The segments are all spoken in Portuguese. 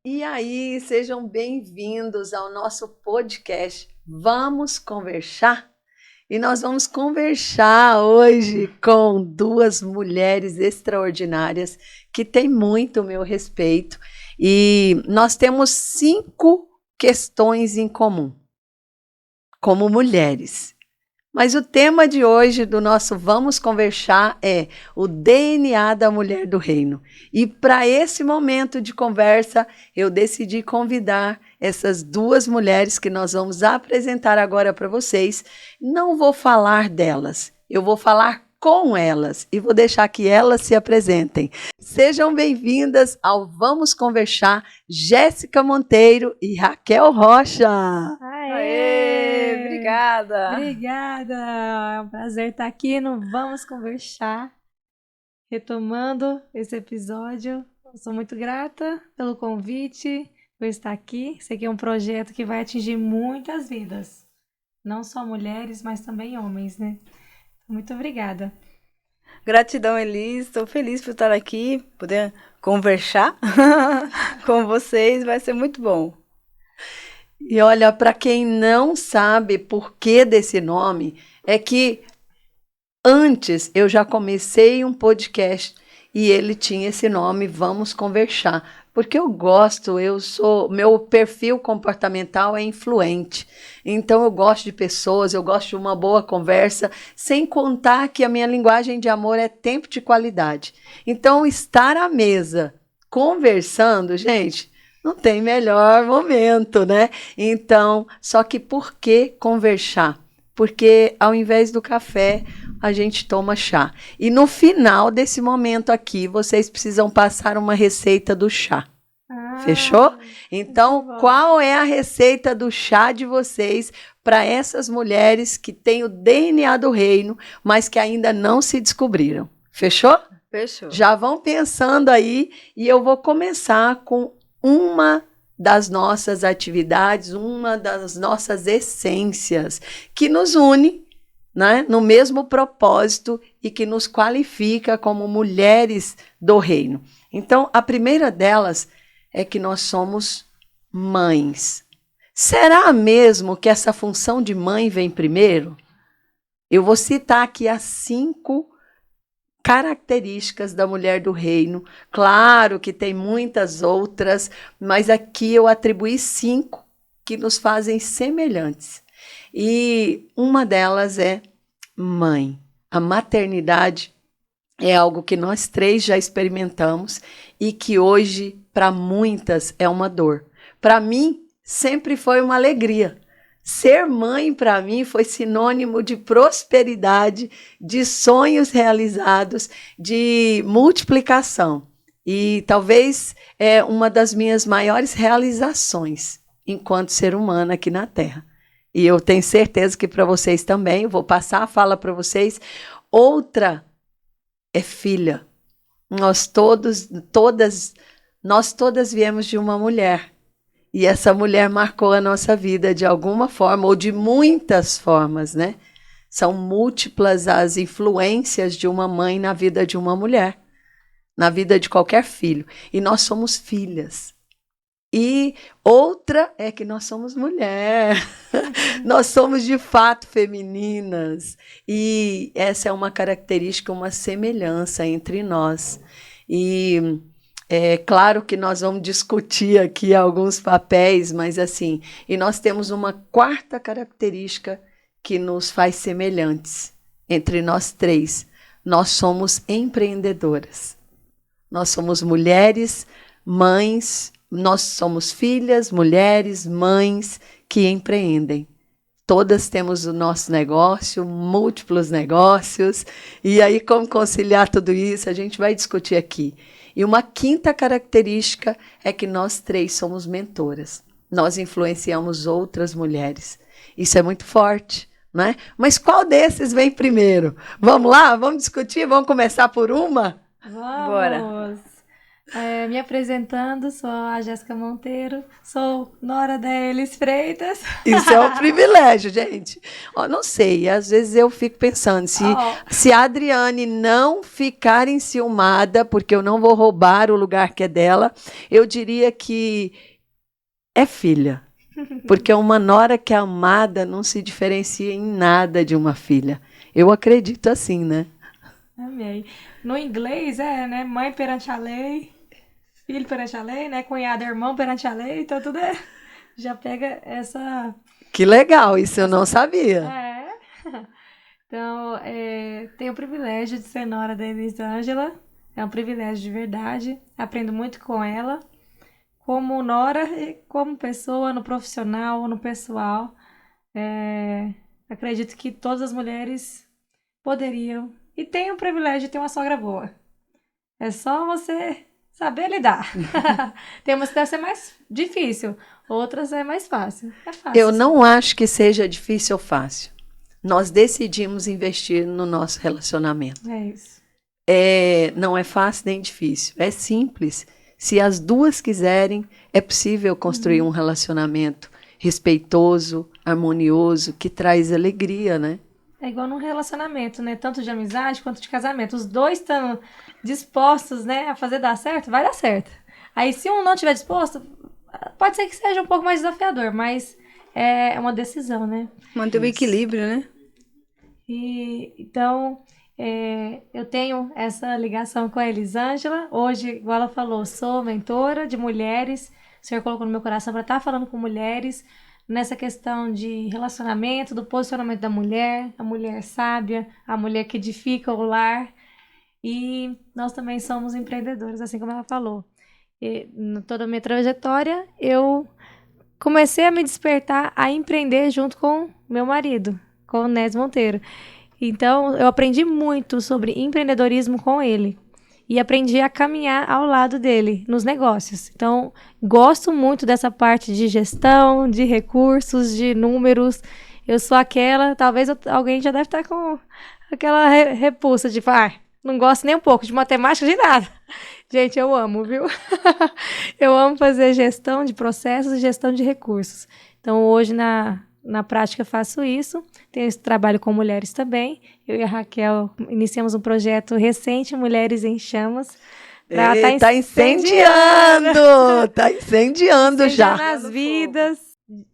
E aí, sejam bem-vindos ao nosso podcast Vamos Conversar? E nós vamos conversar hoje com duas mulheres extraordinárias que têm muito meu respeito. E nós temos 5 questões em comum, como mulheres. Mas o tema de hoje do nosso Vamos Conversar é o DNA da mulher do reino. E para esse momento de conversa, eu decidi convidar essas duas mulheres que nós vamos apresentar agora para vocês. Não vou falar delas, eu vou falar com elas e vou deixar que elas se apresentem. Sejam bem-vindas ao Vamos Conversar, Jéssica Monteiro e Raquel Rocha. Aê, obrigada. Obrigada. É um prazer estar aqui no Vamos Conversar, retomando esse episódio. Eu sou muito grata pelo convite, por estar aqui. Sei que é um projeto que vai atingir muitas vidas, não só mulheres, mas também homens, né? Muito obrigada. Gratidão, Elis. Estou feliz por estar aqui, poder conversar com vocês. Vai ser muito bom. E olha, para quem não sabe por que desse nome, é que antes eu já comecei um podcast e ele tinha esse nome, Vamos Conversar. Porque eu gosto, meu perfil comportamental é influente. Então eu gosto de pessoas, eu gosto de uma boa conversa, sem contar que a minha linguagem de amor é tempo de qualidade. Então estar à mesa conversando, gente, não tem melhor momento, né? Então, só que por que conversar? Porque ao invés do café, a gente toma chá. E no final desse momento aqui, vocês precisam passar uma receita do chá. Fechou? Então, qual é a receita do chá de vocês para essas mulheres que têm o DNA do reino, mas que ainda não se descobriram? Fechou? Fechou. Já vão pensando aí e eu vou começar com uma das nossas atividades, uma das nossas essências que nos une, né, no mesmo propósito e que nos qualifica como mulheres do reino. Então, a primeira delas é que nós somos mães. Será mesmo que essa função de mãe vem primeiro? Eu vou citar aqui as 5 características da mulher do reino. Claro que tem muitas outras, mas aqui eu atribuí 5 que nos fazem semelhantes. E uma delas é mãe. A maternidade é algo que nós 3 já experimentamos e que hoje, para muitas, é uma dor. Para mim, sempre foi uma alegria. Ser mãe, para mim, foi sinônimo de prosperidade, de sonhos realizados, de multiplicação. E talvez é uma das minhas maiores realizações enquanto ser humano aqui na Terra. E eu tenho certeza que para vocês também, eu vou passar a fala para vocês. Outra é filha. Nós todas viemos de uma mulher. E essa mulher marcou a nossa vida de alguma forma, ou de muitas formas, né? São múltiplas as influências de uma mãe na vida de uma mulher, na vida de qualquer filho. E nós somos filhas. E outra é que nós somos mulher. Nós somos de fato femininas. E essa é uma característica, uma semelhança entre nós. E é claro que nós vamos discutir aqui alguns papéis, mas assim, e nós temos uma 4ª característica que nos faz semelhantes entre nós 3. Nós somos empreendedoras. Nós somos mulheres, mães, nós somos filhas, mulheres, mães que empreendem. Todas temos o nosso negócio, múltiplos negócios, e aí como conciliar tudo isso, a gente vai discutir aqui. E uma 5ª característica é que nós 3 somos mentoras. Nós influenciamos outras mulheres. Isso é muito forte, né? Mas qual desses vem primeiro? Vamos lá? Vamos discutir? Vamos começar por uma? Vamos! Bora. Me apresentando, sou a Jéssica Monteiro, sou nora da Elis Freitas. Isso é um privilégio, gente. Ó, não sei, às vezes eu fico pensando, se a Adriane não ficar enciumada, porque eu não vou roubar o lugar que é dela, eu diria que é filha. Porque uma nora que é amada não se diferencia em nada de uma filha. Eu acredito assim, né? Amei. No inglês né? Mãe perante a lei, filho perante a lei, né? Cunhado, irmão perante a lei, então tudo já pega essa... Que legal, isso eu não sabia. Então, tenho o privilégio de ser nora da Elisângela, é um privilégio de verdade, aprendo muito com ela, como nora e como pessoa, no profissional, no pessoal. Acredito que todas as mulheres poderiam e têm o privilégio de ter uma sogra boa. É só você saber lidar. Tem umas que deve ser mais difícil, outras é mais fácil. É fácil. Eu não acho que seja difícil ou fácil. Nós decidimos investir no nosso relacionamento. É isso. Não é fácil nem difícil, é simples. Se as duas quiserem, é possível construir um relacionamento respeitoso, harmonioso, que traz alegria, né? É igual num relacionamento, né? Tanto de amizade quanto de casamento. Os dois estão dispostos, né, a fazer dar certo, vai dar certo. Aí, se um não estiver disposto, pode ser que seja um pouco mais desafiador, mas é uma decisão, né? Manter o equilíbrio, né? Então, eu tenho essa ligação com a Elisângela. Hoje, igual ela falou, sou mentora de mulheres. O Senhor colocou no meu coração para estar falando com mulheres nessa questão de relacionamento, do posicionamento da mulher, a mulher sábia, a mulher que edifica o lar. E nós também somos empreendedores, assim como ela falou. Em toda a minha trajetória, eu comecei a me despertar a empreender junto com meu marido, com o Nésio Monteiro. Então, eu aprendi muito sobre empreendedorismo com ele. E aprendi a caminhar ao lado dele nos negócios. Então, gosto muito dessa parte de gestão, de recursos, de números. Eu sou aquela, talvez alguém já deve estar com aquela repulsa de não gosto nem um pouco de matemática, de nada. Gente, eu amo, viu? Eu amo fazer gestão de processos e gestão de recursos. Então, hoje, na prática, faço isso. Tenho esse trabalho com mulheres também. Eu e a Raquel iniciamos um projeto recente, Mulheres em Chamas. Tá incendiando! Tá incendiando já. Nas vidas.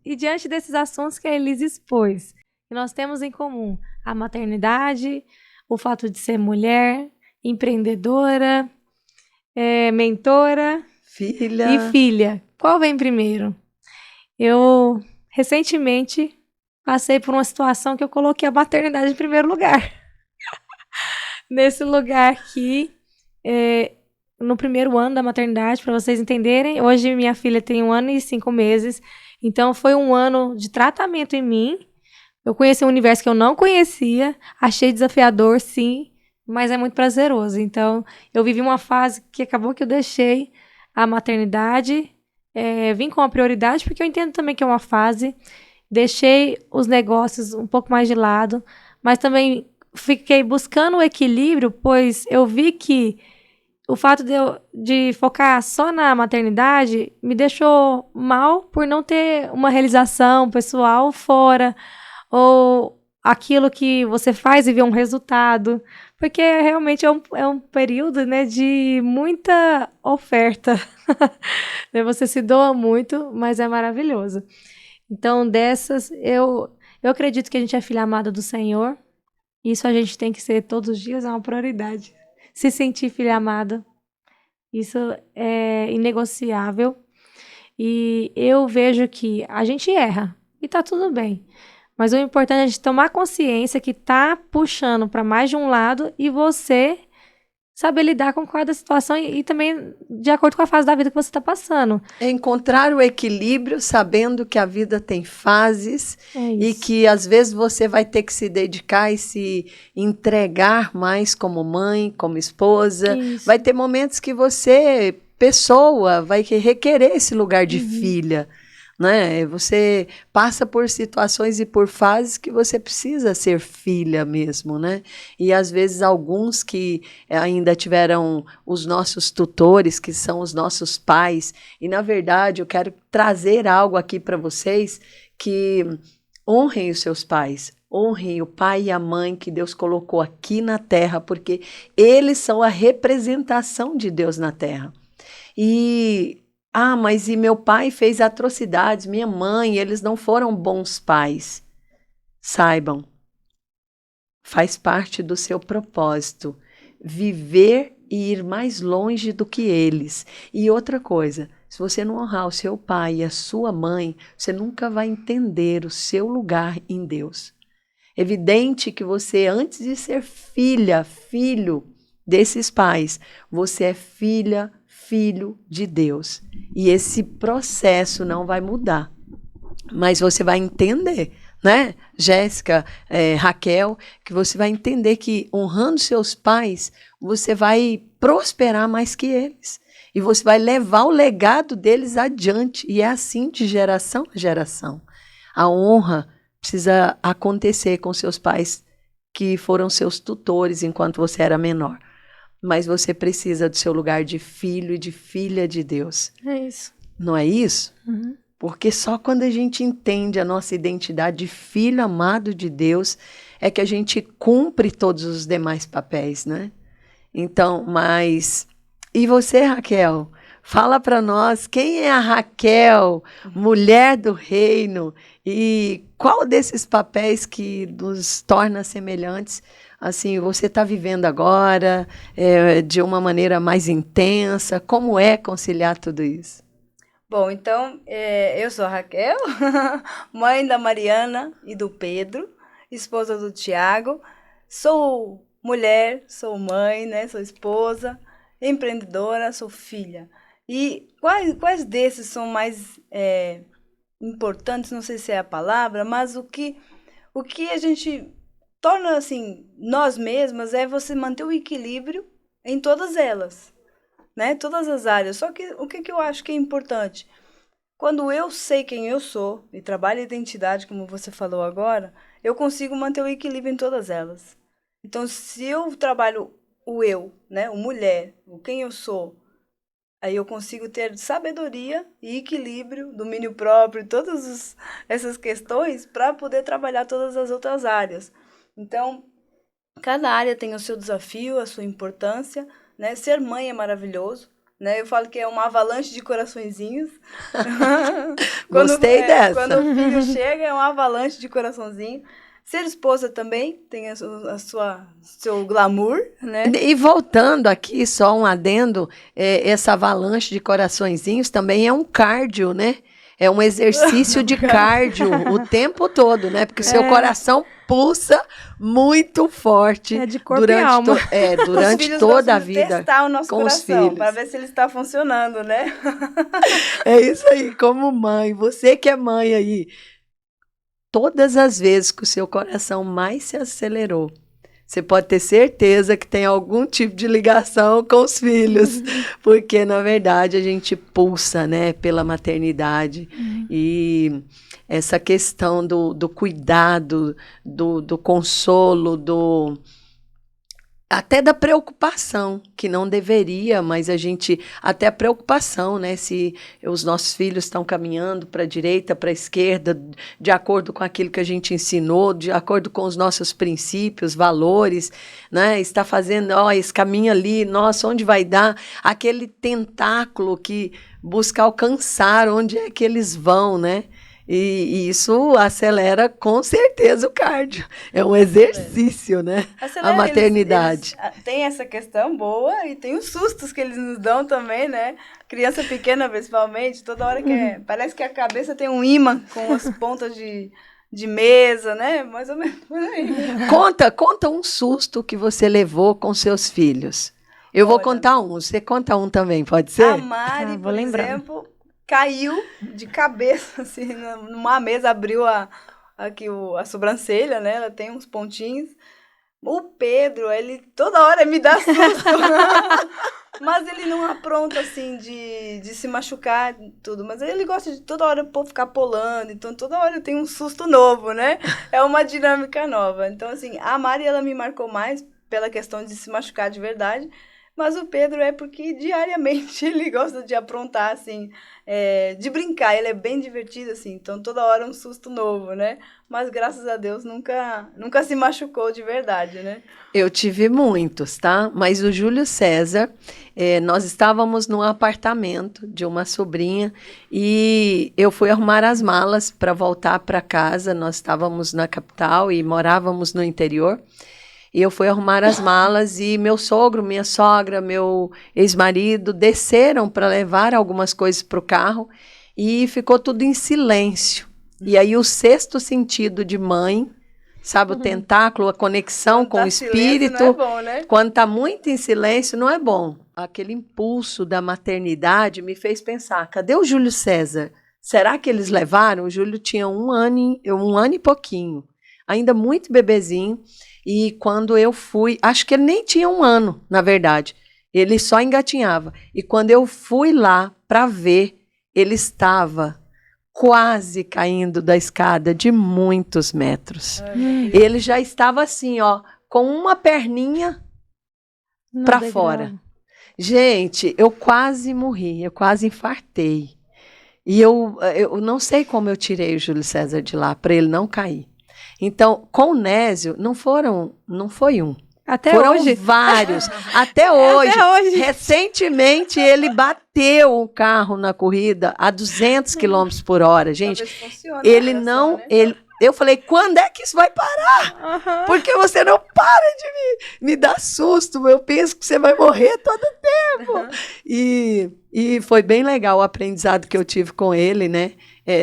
E diante desses assuntos que a Elis expôs, que nós temos em comum a maternidade, o fato de ser mulher, empreendedora, mentora filha. E filha. Qual vem primeiro? Eu, recentemente, passei por uma situação que eu coloquei a maternidade em primeiro lugar. Nesse lugar aqui, no primeiro ano da maternidade, para vocês entenderem, hoje minha filha tem 1 ano e 5 meses, então foi um ano de tratamento em mim. Eu conheci um universo que eu não conhecia, achei desafiador, sim, mas é muito prazeroso. Então, eu vivi uma fase que acabou que eu deixei a maternidade, vim com a prioridade, porque eu entendo também que é uma fase, deixei os negócios um pouco mais de lado, mas também fiquei buscando o equilíbrio, pois eu vi que o fato de focar só na maternidade me deixou mal por não ter uma realização pessoal fora, ou aquilo que você faz e vê um resultado, porque realmente é um período, né, de muita oferta. Você se doa muito, mas é maravilhoso. Então, dessas, eu acredito que a gente é filha amada do Senhor. Isso a gente tem que ser todos os dias, é uma prioridade. Se sentir filha amada, isso é inegociável. E eu vejo que a gente erra, e tá tudo bem. Mas o importante é a gente tomar consciência que tá puxando para mais de um lado e você saber lidar com cada situação e também de acordo com a fase da vida que você está passando. É encontrar o equilíbrio, sabendo que a vida tem fases e que às vezes você vai ter que se dedicar e se entregar mais como mãe, como esposa. Isso. Vai ter momentos que você, pessoa, vai requerer esse lugar de filha. né? Você passa por situações e por fases que você precisa ser filha mesmo, né? E às vezes alguns que ainda tiveram os nossos tutores, que são os nossos pais, e na verdade eu quero trazer algo aqui para vocês que honrem os seus pais. Honrem o pai e a mãe que Deus colocou aqui na terra, porque eles são a representação de Deus na terra. Mas e meu pai fez atrocidades, minha mãe, eles não foram bons pais. Saibam, faz parte do seu propósito viver e ir mais longe do que eles. E outra coisa, se você não honrar o seu pai e a sua mãe, você nunca vai entender o seu lugar em Deus. Evidente que você, antes de ser filha, filho desses pais, você é filha, filho de Deus. E esse processo não vai mudar. Mas você vai entender, né, Jéssica, Raquel, que você vai entender que honrando seus pais, você vai prosperar mais que eles. E você vai levar o legado deles adiante. E é assim de geração a geração. A honra precisa acontecer com seus pais que foram seus tutores enquanto você era menor. Mas você precisa do seu lugar de filho e de filha de Deus. É isso. Não é isso? Uhum. Porque só quando a gente entende a nossa identidade de filho amado de Deus é que a gente cumpre todos os demais papéis, né? Então, mas... E você, Raquel? Fala para nós, quem é a Raquel, mulher do reino? E qual desses papéis que nos torna semelhantes, assim, você está vivendo agora, de uma maneira mais intensa? Como é conciliar tudo isso? Bom, então, eu sou a Raquel, mãe da Mariana e do Pedro, esposa do Tiago. Sou mulher, sou mãe, né? Sou esposa, empreendedora, sou filha. E quais desses são mais importantes, não sei se é a palavra, mas o que a gente torna, assim, nós mesmas é você manter o equilíbrio em todas elas, né? Todas as áreas. Só que o que eu acho que é importante? Quando eu sei quem eu sou e trabalho a identidade, como você falou agora, eu consigo manter o equilíbrio em todas elas. Então, se eu trabalho o eu, né? O mulher, o quem eu sou, aí eu consigo ter sabedoria e equilíbrio, domínio próprio, todas essas questões para poder trabalhar todas as outras áreas. Então, cada área tem o seu desafio, a sua importância, né? Ser mãe é maravilhoso, né? Eu falo que é uma avalanche de coraçõezinhos. Gostei dessa. Quando o filho chega, é uma avalanche de coraçãozinho. Ser esposa também tem seu glamour, né? E voltando aqui, só um adendo, essa avalanche de coraçõezinhos também é um cardio, né? É um exercício de cardio o tempo todo, né? Porque seu coração pulsa muito forte de corpo e alma. durante toda a vida. Testar o nosso com os coração filhos. para ver se ele está funcionando, né? É isso aí, como mãe, você que é mãe aí, todas as vezes que o seu coração mais se acelerou, você pode ter certeza que tem algum tipo de ligação com os filhos, porque, na verdade, a gente pulsa, né, pela maternidade. E essa questão do cuidado, do consolo, até da preocupação, que não deveria, mas até a preocupação, né, se os nossos filhos estão caminhando para a direita, para a esquerda, de acordo com aquilo que a gente ensinou, de acordo com os nossos princípios, valores, né, está fazendo, esse caminho ali, nossa, onde vai dar? Aquele tentáculo que busca alcançar onde é que eles vão, né? E isso acelera com certeza o cardio. É um exercício, né? Acelera, a maternidade. Eles tem essa questão boa e tem os sustos que eles nos dão também, né? Criança pequena, principalmente, toda hora parece que a cabeça tem um imã com as pontas de mesa, né? Mais ou menos por aí. Conta um susto que você levou com seus filhos. Eu vou contar um, você conta um também, pode ser? A Mari, por exemplo, caiu de cabeça, assim, numa mesa, abriu aqui a sobrancelha, né? Ela tem uns pontinhos. O Pedro, ele toda hora me dá susto. Mas ele não apronta, assim, de se machucar e tudo. Mas ele gosta de toda hora ficar pulando. Então, toda hora tem um susto novo, né? É uma dinâmica nova. Então, assim, a Mari, ela me marcou mais pela questão de se machucar de verdade. Mas o Pedro é porque diariamente ele gosta de aprontar, assim, de brincar. Ele é bem divertido, assim. Então, toda hora um susto novo, né? Mas, graças a Deus, nunca se machucou de verdade, né? Eu tive muitos, tá? Mas o Júlio César, nós estávamos num apartamento de uma sobrinha e eu fui arrumar as malas para voltar para casa. Nós estávamos na capital e morávamos no interior. E eu fui arrumar as malas e meu sogro, minha sogra, meu ex-marido desceram para levar algumas coisas para o carro e ficou tudo em silêncio. E aí o sexto sentido de mãe, sabe, o tentáculo, a conexão com o espírito. Não é bom, né? Quando está muito em silêncio, não é bom. Aquele impulso da maternidade me fez pensar, cadê o Júlio César? Será que eles levaram? O Júlio tinha um ano e pouquinho, ainda muito bebezinho. E quando eu fui, acho que ele nem tinha 1 ano, na verdade. Ele só engatinhava. E quando eu fui lá para ver, ele estava quase caindo da escada de muitos metros. Ele já estava assim, ó, com uma perninha para fora. Gente, eu quase morri, eu quase infartei. E eu não sei como eu tirei o Júlio César de lá, para ele não cair. Então, com o Nésio, não foi um. Foram vários. Até hoje. Recentemente, ele bateu um carro na corrida a 200 km por hora. Gente, ele não... Né? Eu falei, quando é que isso vai parar? Porque você não para de me dar susto. Eu penso que você vai morrer todo tempo. E foi bem legal o aprendizado que eu tive com ele, né?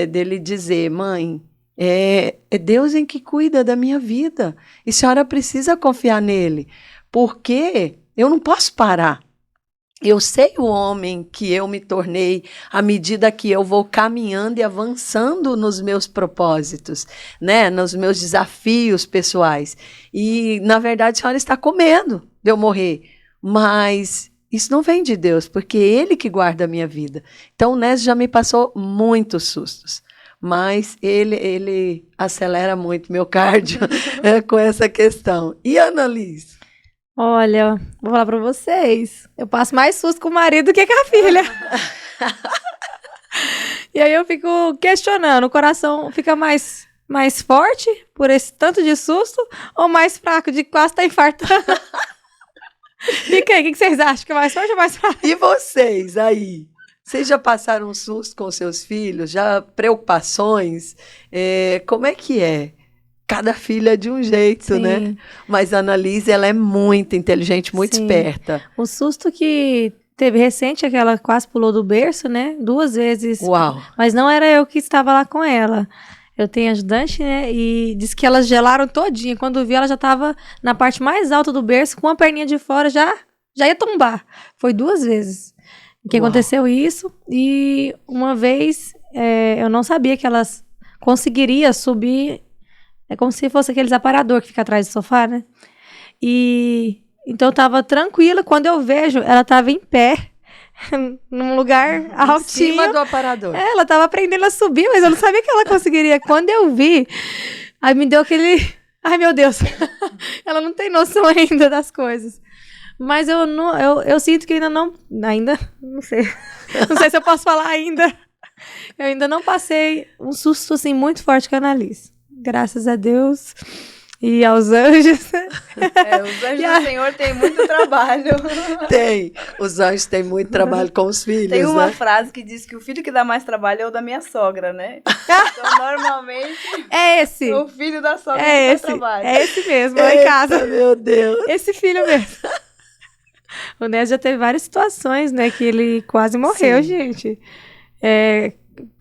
Dele dizer, mãe... É Deus em que cuida da minha vida. E a senhora precisa confiar nele. Porque eu não posso parar. Eu sei o homem que eu me tornei à medida que eu vou caminhando e avançando nos meus propósitos, né? Nos meus desafios pessoais. E, na verdade, a senhora está com medo de eu morrer. Mas isso não vem de Deus, porque é Ele que guarda a minha vida. Então, o Nésio já me passou muitos sustos. Mas ele acelera muito meu cardio com essa questão. E a Annalise? Olha, vou falar pra vocês. Eu passo mais susto com o marido do que com a filha. E aí eu fico questionando. O coração fica mais forte por esse tanto de susto ou mais fraco, de quase estar infartando? Fica aí, o que vocês acham? Que é mais forte ou mais fraco? E vocês aí? Vocês já passaram um susto com seus filhos? Já preocupações? Como é que é? Cada filha de um jeito, sim, né? Mas a Annalise, ela é muito inteligente, muito sim, esperta. O susto que teve recente é que ela quase pulou do berço, né? 2 vezes. Uau! Mas não era eu que estava lá com ela. Eu tenho ajudante, né? E disse que elas gelaram todinha. Quando vi, ela já estava na parte mais alta do berço, com a perninha de fora, já ia tombar. Foi 2 vezes que aconteceu isso. E uma vez, eu não sabia que elas conseguiriam subir. É como se fosse aqueles aparador que fica atrás do sofá, né? Então eu tava tranquila. Quando eu vejo, ela tava em pé, num lugar altinho. Em cima do aparador. Ela tava aprendendo a subir, mas eu não sabia que ela conseguiria. Quando eu vi, aí me deu aquele... Ai, meu Deus. Ela não tem noção ainda das coisas. Mas eu sinto que ainda não sei. Não sei se eu posso falar ainda. Eu ainda não passei um susto assim muito forte com a Annalise. Graças a Deus e aos anjos. Os anjos do Senhor têm muito trabalho. Tem. Os anjos têm muito trabalho com os filhos, Tem uma né? frase que diz que o filho que dá mais trabalho é o da minha sogra, né? Então, normalmente... É esse. O filho da sogra que dá trabalho. É esse mesmo, lá em casa. Meu Deus. Esse filho mesmo. O Nésio já teve várias situações, né? Que ele quase morreu, sim, gente.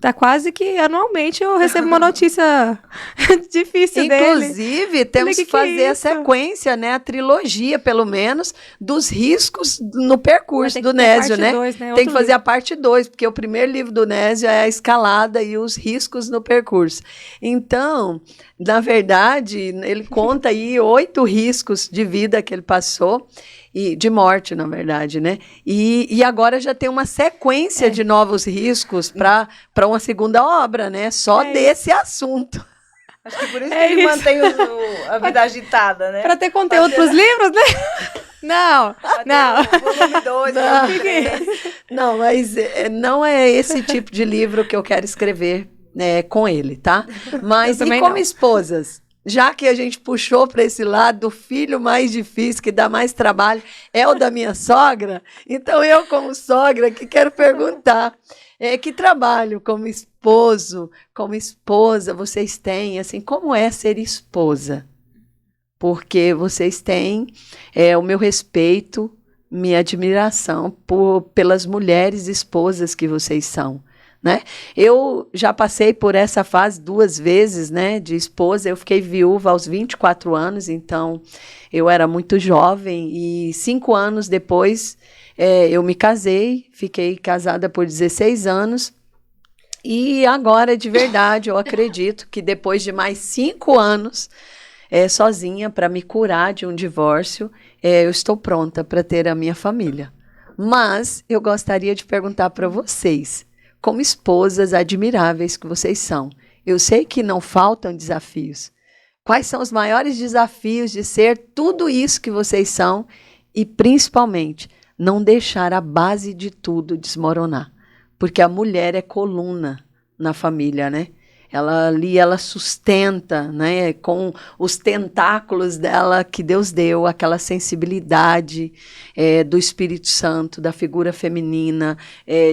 Tá quase que anualmente eu recebo uma notícia difícil dele. Inclusive, temos que fazer a sequência, né? A trilogia, pelo menos, dos riscos no percurso do Nésio, né? Tem que fazer a parte 2, porque o primeiro livro do Nésio é a escalada e os riscos no percurso. Então, na verdade, ele conta aí 8 riscos de vida que ele passou. e de morte, na verdade, né? E agora já tem uma sequência de novos riscos para uma segunda obra, né? Só desse assunto. Acho que por isso que ele mantém a vida agitada, né? Para ter conteúdo para os livros, né? Não. Volume 2, volume 3. Não, mas não é esse tipo de livro que eu quero escrever com ele, tá? Mas e como esposas? Já que a gente puxou para esse lado, o filho mais difícil, que dá mais trabalho, é o da minha sogra. Então, eu, como sogra, que quero perguntar, que trabalho como esposo, como esposa vocês têm? Assim, como é ser esposa? Porque vocês têm o meu respeito, minha admiração pelas mulheres esposas que vocês são. Né? Eu já passei por essa fase 2 vezes, né, de esposa. Eu fiquei viúva aos 24 anos, então eu era muito jovem, e 5 anos depois eu me casei, fiquei casada por 16 anos, e agora, de verdade, eu acredito que depois de mais 5 anos sozinha para me curar de um divórcio, eu estou pronta para ter a minha família. Mas eu gostaria de perguntar para vocês, como esposas admiráveis que vocês são. Eu sei que não faltam desafios. Quais são os maiores desafios de ser tudo isso que vocês são e, principalmente, não deixar a base de tudo desmoronar? Porque a mulher é coluna na família, né? Ela sustenta, né, com os tentáculos dela que Deus deu, aquela sensibilidade do Espírito Santo, da figura feminina,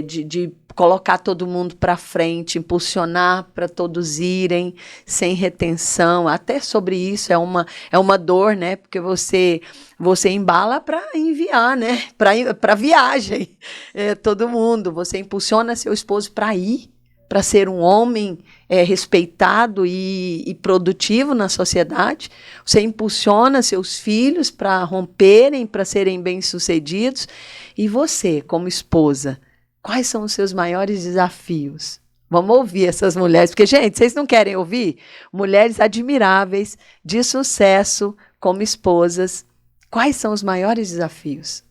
de colocar todo mundo para frente, impulsionar para todos irem, sem retenção. Até sobre isso é uma dor, né? Porque você embala para enviar, né? Para viagem, todo mundo. Você impulsiona seu esposo para ir, para ser um homem respeitado e produtivo na sociedade. Você impulsiona seus filhos para romperem, para serem bem-sucedidos. E você, como esposa, quais são os seus maiores desafios? Vamos ouvir essas mulheres, porque, gente, vocês não querem ouvir? Mulheres admiráveis, de sucesso, como esposas. Quais são os maiores desafios?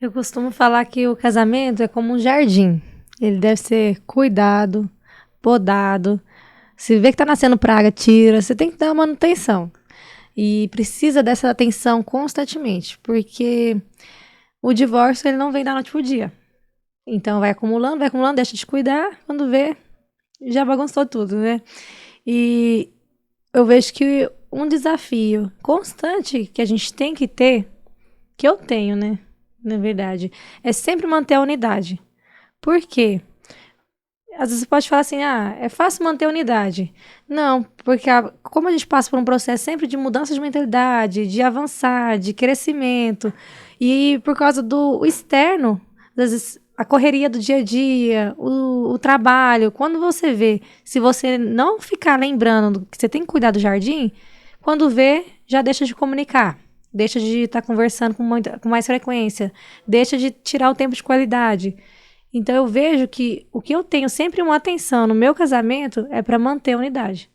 Eu costumo falar que o casamento é como um jardim. Ele deve ser cuidado, podado. Se vê que está nascendo praga, tira. Você tem que dar manutenção. E precisa dessa atenção constantemente, porque o divórcio ele não vem da noite pro dia. Então vai acumulando, deixa de cuidar. Quando vê, já bagunçou tudo, né? E eu vejo que um desafio constante que a gente tem que ter, que eu tenho, né? Na verdade, é sempre manter a unidade. Por quê? Às vezes você pode falar assim, é fácil manter a unidade. Não, porque como a gente passa por um processo sempre de mudança de mentalidade, de avançar, de crescimento, e por causa do externo, às vezes a correria do dia a dia, o trabalho, quando você vê, se você não ficar lembrando que você tem que cuidar do jardim, quando vê, já deixa de comunicar, deixa de estar conversando com mais frequência, deixa de tirar o tempo de qualidade. Então, eu vejo que o que eu tenho sempre uma atenção no meu casamento é para manter a unidade.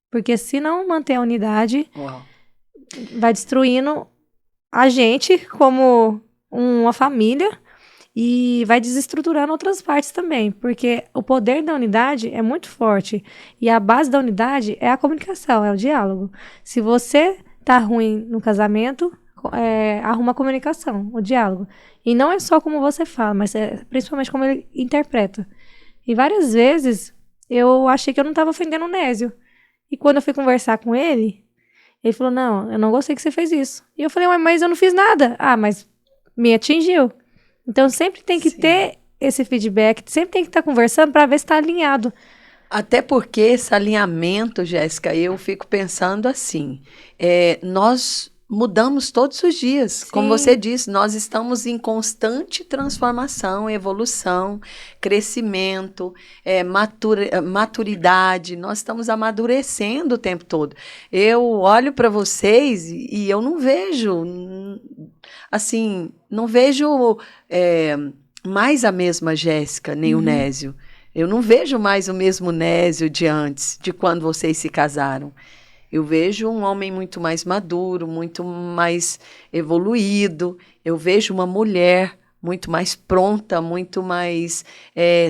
Porque se não manter a unidade, vai destruindo a gente como uma família e vai desestruturando outras partes também. Porque o poder da unidade é muito forte. E a base da unidade é a comunicação, é o diálogo. Se você tá ruim no casamento, arruma a comunicação, o diálogo. E não é só como você fala, mas principalmente como ele interpreta. E várias vezes eu achei que eu não estava ofendendo o Nésio. E quando eu fui conversar com ele falou, não, eu não gostei que você fez isso. E eu falei, mas eu não fiz nada. Mas me atingiu. Então sempre tem que ter esse feedback, sempre tem que estar conversando para ver se está alinhado. Até porque esse alinhamento, Jéssica, eu fico pensando assim, nós mudamos todos os dias. Sim. Como você disse, nós estamos em constante transformação, evolução, crescimento, maturidade. Nós estamos amadurecendo o tempo todo. Eu olho para vocês e eu não vejo, assim, mais a mesma Jéssica, nem o Nésio. Eu não vejo mais o mesmo Nésio de antes, de quando vocês se casaram. Eu vejo um homem muito mais maduro, muito mais evoluído. Eu vejo uma mulher muito mais pronta, muito mais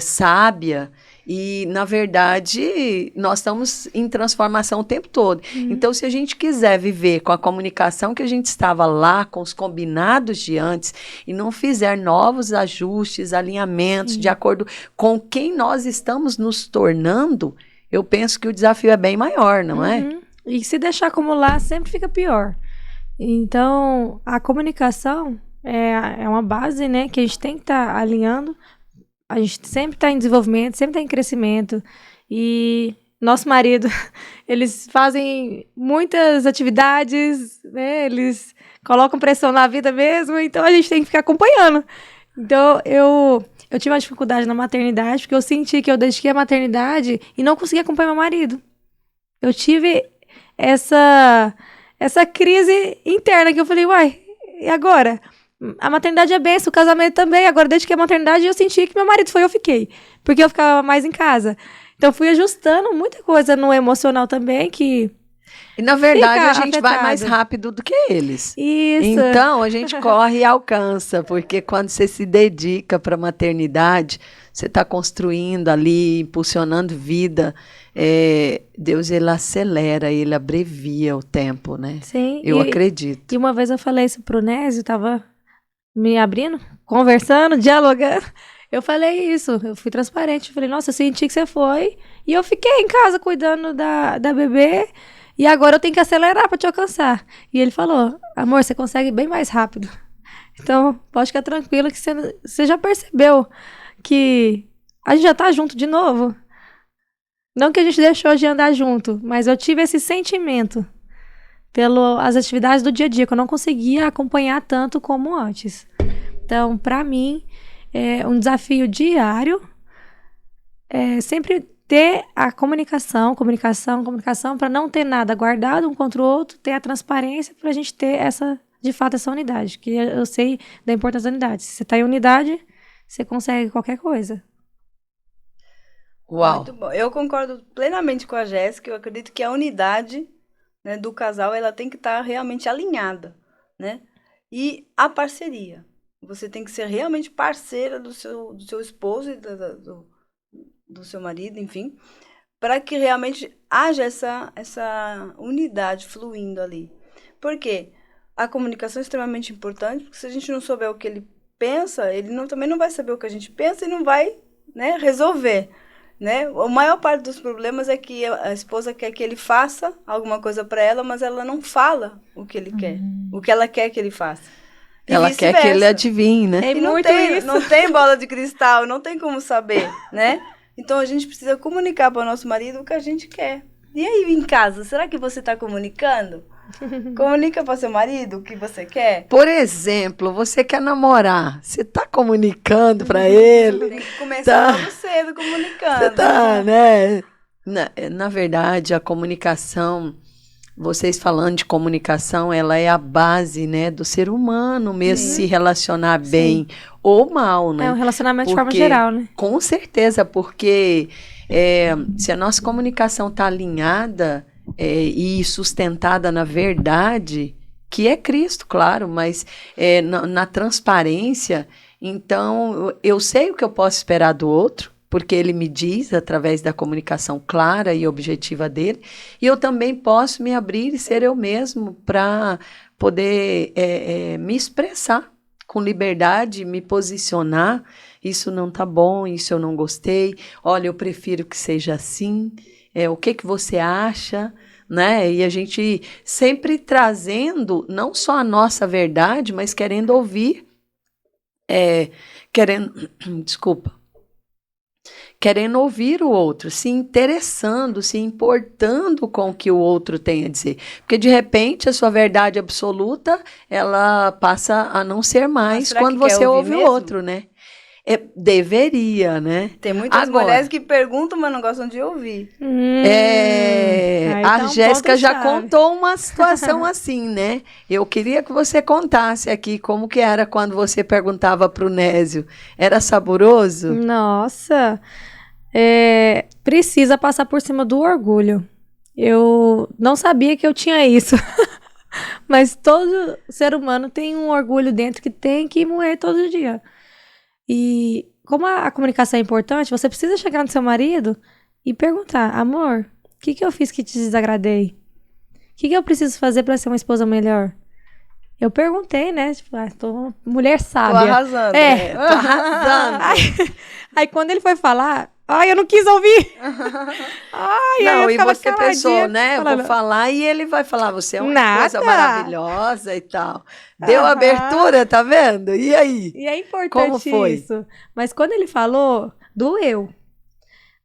sábia. E, na verdade, nós estamos em transformação o tempo todo. Então, se a gente quiser viver com a comunicação que a gente estava lá, com os combinados de antes, e não fizer novos ajustes, alinhamentos, de acordo com quem nós estamos nos tornando, eu penso que o desafio é bem maior, não é? E se deixar acumular, sempre fica pior. Então, a comunicação é uma base, né, que a gente tem que estar alinhando. A gente sempre está em desenvolvimento, sempre está em crescimento. E nosso marido, eles fazem muitas atividades, né? Eles colocam pressão na vida mesmo, então a gente tem que ficar acompanhando. Então, eu tive uma dificuldade na maternidade, porque eu senti que eu dediquei a maternidade e não consegui acompanhar meu marido. Eu tive essa crise interna que eu falei, uai, e agora? A maternidade é bênção, o casamento também. Agora, desde que a maternidade, eu senti que meu marido foi, eu fiquei. Porque eu ficava mais em casa. Então, fui ajustando muita coisa no emocional também, que... E, na verdade, fica a gente vai mais afetado. rápido do que eles. Isso. Então, a gente corre e alcança, porque quando você se dedica para a maternidade, você está construindo ali, impulsionando vida. Deus, ele acelera, ele abrevia o tempo, né? Sim. Eu acredito. E uma vez eu falei isso pro Nésio, tava me abrindo, conversando, dialogando. Eu falei isso, eu fui transparente. Eu falei, nossa, eu senti que você foi. E eu fiquei em casa cuidando da bebê. E agora eu tenho que acelerar para te alcançar. E ele falou, amor, você consegue bem mais rápido. Então, pode ficar tranquilo que você já percebeu que a gente já tá junto de novo. Não que a gente deixou de andar junto, mas eu tive esse sentimento pelas atividades do dia a dia, que eu não conseguia acompanhar tanto como antes. Então, para mim, é um desafio diário sempre ter a comunicação, para não ter nada guardado um contra o outro, ter a transparência para a gente ter de fato, essa unidade, que eu sei da importância da unidade. Se você está em unidade, você consegue qualquer coisa. Uau! Muito bom. Eu concordo plenamente com a Jéssica. Eu acredito que a unidade, né, do casal, ela tem que estar realmente alinhada, né? E a parceria. Você tem que ser realmente parceira do seu esposo e do seu marido, enfim, para que realmente haja essa unidade fluindo ali. Por quê? A comunicação é extremamente importante, porque se a gente não souber o que ele pensa, ele também não vai saber o que a gente pensa e não vai, né, resolver. Né? A maior parte dos problemas é que a esposa quer que ele faça alguma coisa para ela, mas ela não fala o que ele quer, o que ela quer que ele faça. E ela quer que ele adivinhe, né? É e muito isso. Não tem bola de cristal, não tem como saber, né? Então a gente precisa comunicar para o nosso marido o que a gente quer. E aí em casa, será que você está comunicando? Comunica para seu marido o que você quer? Por exemplo, você quer namorar, você está comunicando para ele? Tem que começar logo cedo comunicando. Você tá, né? Na verdade, a comunicação, vocês falando de comunicação, ela é a base, né, do ser humano mesmo se relacionar bem ou mal, né? É um relacionamento de forma geral, né? Com certeza, porque se a nossa comunicação está alinhada e sustentada na verdade, que é Cristo, claro, mas na transparência, então eu sei o que eu posso esperar do outro, porque ele me diz através da comunicação clara e objetiva dele, e eu também posso me abrir e ser eu mesmo para poder me expressar com liberdade, me posicionar. Isso não tá bom, isso eu não gostei, olha, eu prefiro que seja assim, o que você acha, né? E a gente sempre trazendo não só a nossa verdade, mas querendo ouvir, querendo ouvir o outro, se interessando, se importando com o que o outro tem a dizer. Porque, de repente, a sua verdade absoluta, ela passa a não ser mais quando você ouve o outro, né? Deveria, né? Tem muitas mulheres que perguntam, mas não gostam de ouvir. A Jéssica já contou uma situação assim, né? Eu queria que você contasse aqui como que era quando você perguntava para o Nésio. Era saboroso? Nossa! Precisa passar por cima do orgulho. Eu não sabia que eu tinha isso. Mas todo ser humano tem um orgulho dentro que tem que moer todo dia. E como a comunicação é importante, você precisa chegar no seu marido e perguntar: amor, o que eu fiz que te desagradei? O que eu preciso fazer para ser uma esposa melhor? Eu perguntei, né? Tipo, tô mulher Tô sábia. arrasando. É. Tô arrasando. Aí quando ele foi falar, eu não quis ouvir. Aí Não, eu e ficava você pensou, caladinha, né? Eu falando, vou falar e ele vai falar, você é uma esposa nada. maravilhosa e tal. Deu Aham. abertura, tá vendo? E aí? E é Como importante foi? isso. Mas quando ele falou, doeu.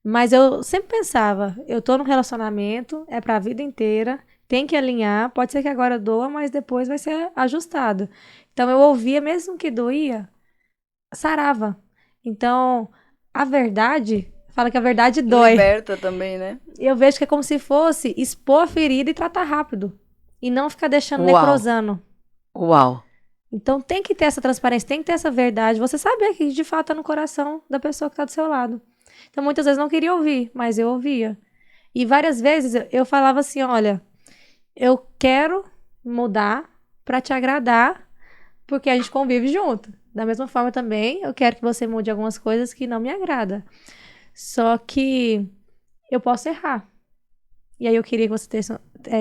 Mas eu sempre pensava, eu tô num relacionamento, é pra vida inteira, tem que alinhar, pode ser que agora doa, mas depois vai ser ajustado. Então eu ouvia, mesmo que doía, sarava. Então, a verdade, fala que a verdade dói. Liberta também, né? Eu vejo que é como se fosse expor a ferida e tratar rápido. E não ficar deixando Uau. necrosando. Uau. Então tem que ter essa transparência, tem que ter essa verdade. Você saber que de fato tá no coração da pessoa que tá do seu lado. Então muitas vezes não queria ouvir, mas eu ouvia. E várias vezes eu falava assim, olha, eu quero mudar pra te agradar, porque a gente convive junto. Da mesma forma também, eu quero que você mude algumas coisas que não me agrada. Só que eu posso errar. E aí eu queria que você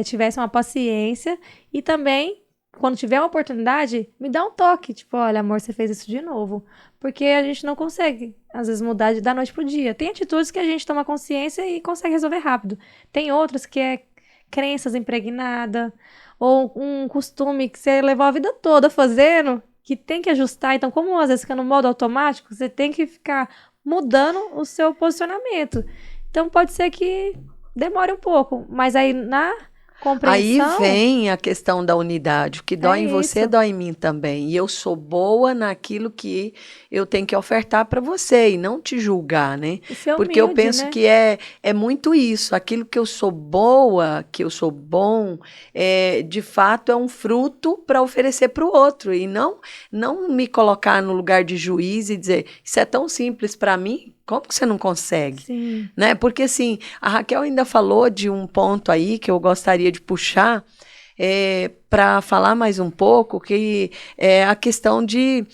tivesse uma paciência e também, quando tiver uma oportunidade, me dá um toque. Tipo, olha, amor, você fez isso de novo. Porque a gente não consegue, às vezes, mudar da noite pro dia. Tem atitudes que a gente toma consciência e consegue resolver rápido. Tem outras que é crenças impregnadas, ou um costume que você levou a vida toda fazendo, que tem que ajustar. Então, como às vezes fica no modo automático, você tem que ficar mudando o seu posicionamento. Então, pode ser que demore um pouco, mas aí na Aí compreensão vem a questão da unidade. O que dói em você, isso. dói em mim também. E eu sou boa naquilo que eu tenho que ofertar para você e não te julgar, né? E ser Porque eu humilde, penso né? que é muito isso. Aquilo que eu sou boa, que eu sou bom, de fato é um fruto para oferecer para o outro. E não me colocar no lugar de juiz e dizer, isso é tão simples para mim, como que você não consegue? Sim. Né? Porque assim, a Raquel ainda falou de um ponto aí que eu gostaria de puxar para falar mais um pouco, que é a questão de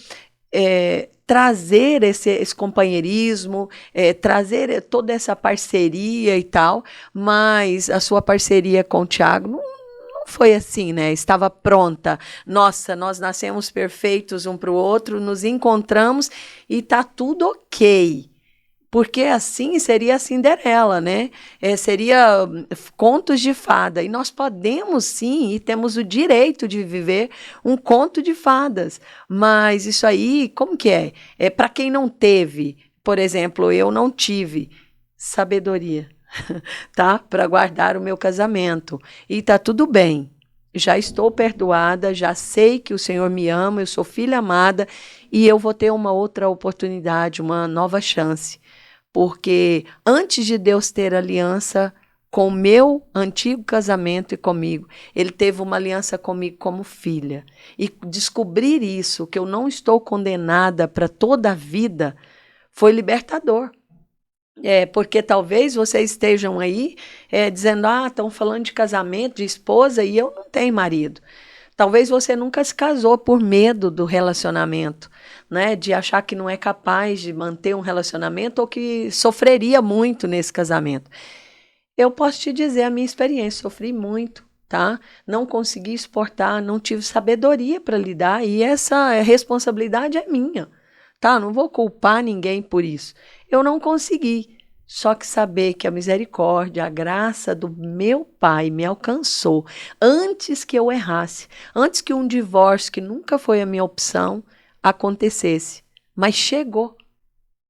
trazer esse companheirismo, trazer toda essa parceria e tal, mas a sua parceria com o Thiago não foi assim, né? Estava pronta. Nossa, nós nascemos perfeitos um para o outro, nos encontramos e tá tudo ok. Porque assim seria a Cinderela, né? Seria contos de fada. E nós podemos sim, e temos o direito de viver um conto de fadas. Mas isso aí, como que é? É para quem não teve, por exemplo, eu não tive sabedoria, tá? Para guardar o meu casamento. E tá tudo bem. Já estou perdoada, já sei que o Senhor me ama, eu sou filha amada e eu vou ter uma outra oportunidade, uma nova chance. Porque antes de Deus ter aliança com o meu antigo casamento e comigo, ele teve uma aliança comigo como filha. E descobrir isso, que eu não estou condenada para toda a vida, foi libertador. Porque talvez vocês estejam aí dizendo, estão falando de casamento, de esposa, e eu não tenho marido. Talvez você nunca se casou por medo do relacionamento, né? De achar que não é capaz de manter um relacionamento ou que sofreria muito nesse casamento. Eu posso te dizer a minha experiência, sofri muito, tá? Não consegui exportar, não tive sabedoria para lidar e essa responsabilidade é minha, tá? Não vou culpar ninguém por isso. Eu não consegui. Só que saber que a misericórdia, a graça do meu Pai me alcançou antes que eu errasse, antes que um divórcio, que nunca foi a minha opção, acontecesse. Mas chegou.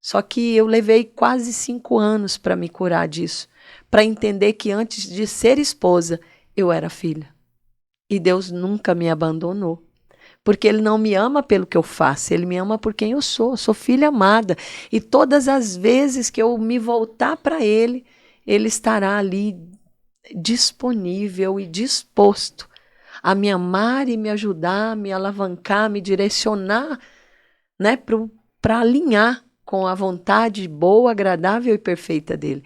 Só que eu levei quase 5 anos para me curar disso, para entender que antes de ser esposa, eu era filha. E Deus nunca me abandonou. Porque ele não me ama pelo que eu faço, ele me ama por quem eu sou filha amada. E todas as vezes que eu me voltar para ele, ele estará ali disponível e disposto a me amar e me ajudar, me alavancar, me direcionar, né, para alinhar com a vontade boa, agradável e perfeita dele.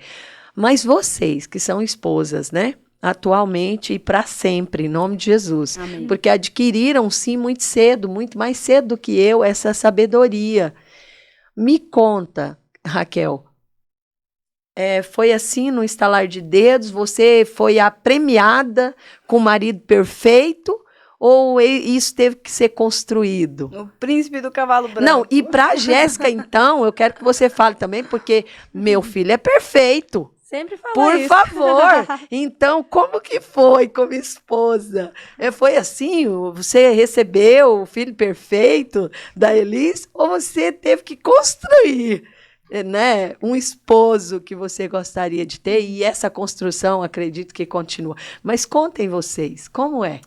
Mas vocês que são esposas, né? atualmente e para sempre, em nome de Jesus. Amém. Porque adquiriram, sim, muito cedo, muito mais cedo do que eu, essa sabedoria. Me conta, Raquel, foi assim, no estalar de dedos, você foi a premiada com o marido perfeito, ou isso teve que ser construído? O príncipe do cavalo branco. Não, e para a Jéssica, então, eu quero que você fale também, porque meu filho é perfeito. Sempre fala Por isso. favor. Então, como que foi como esposa? Foi assim? Você recebeu o filho perfeito da Elis? Ou você teve que construir, né, um esposo que você gostaria de ter? E essa construção, acredito que continua. Mas contem vocês, como é?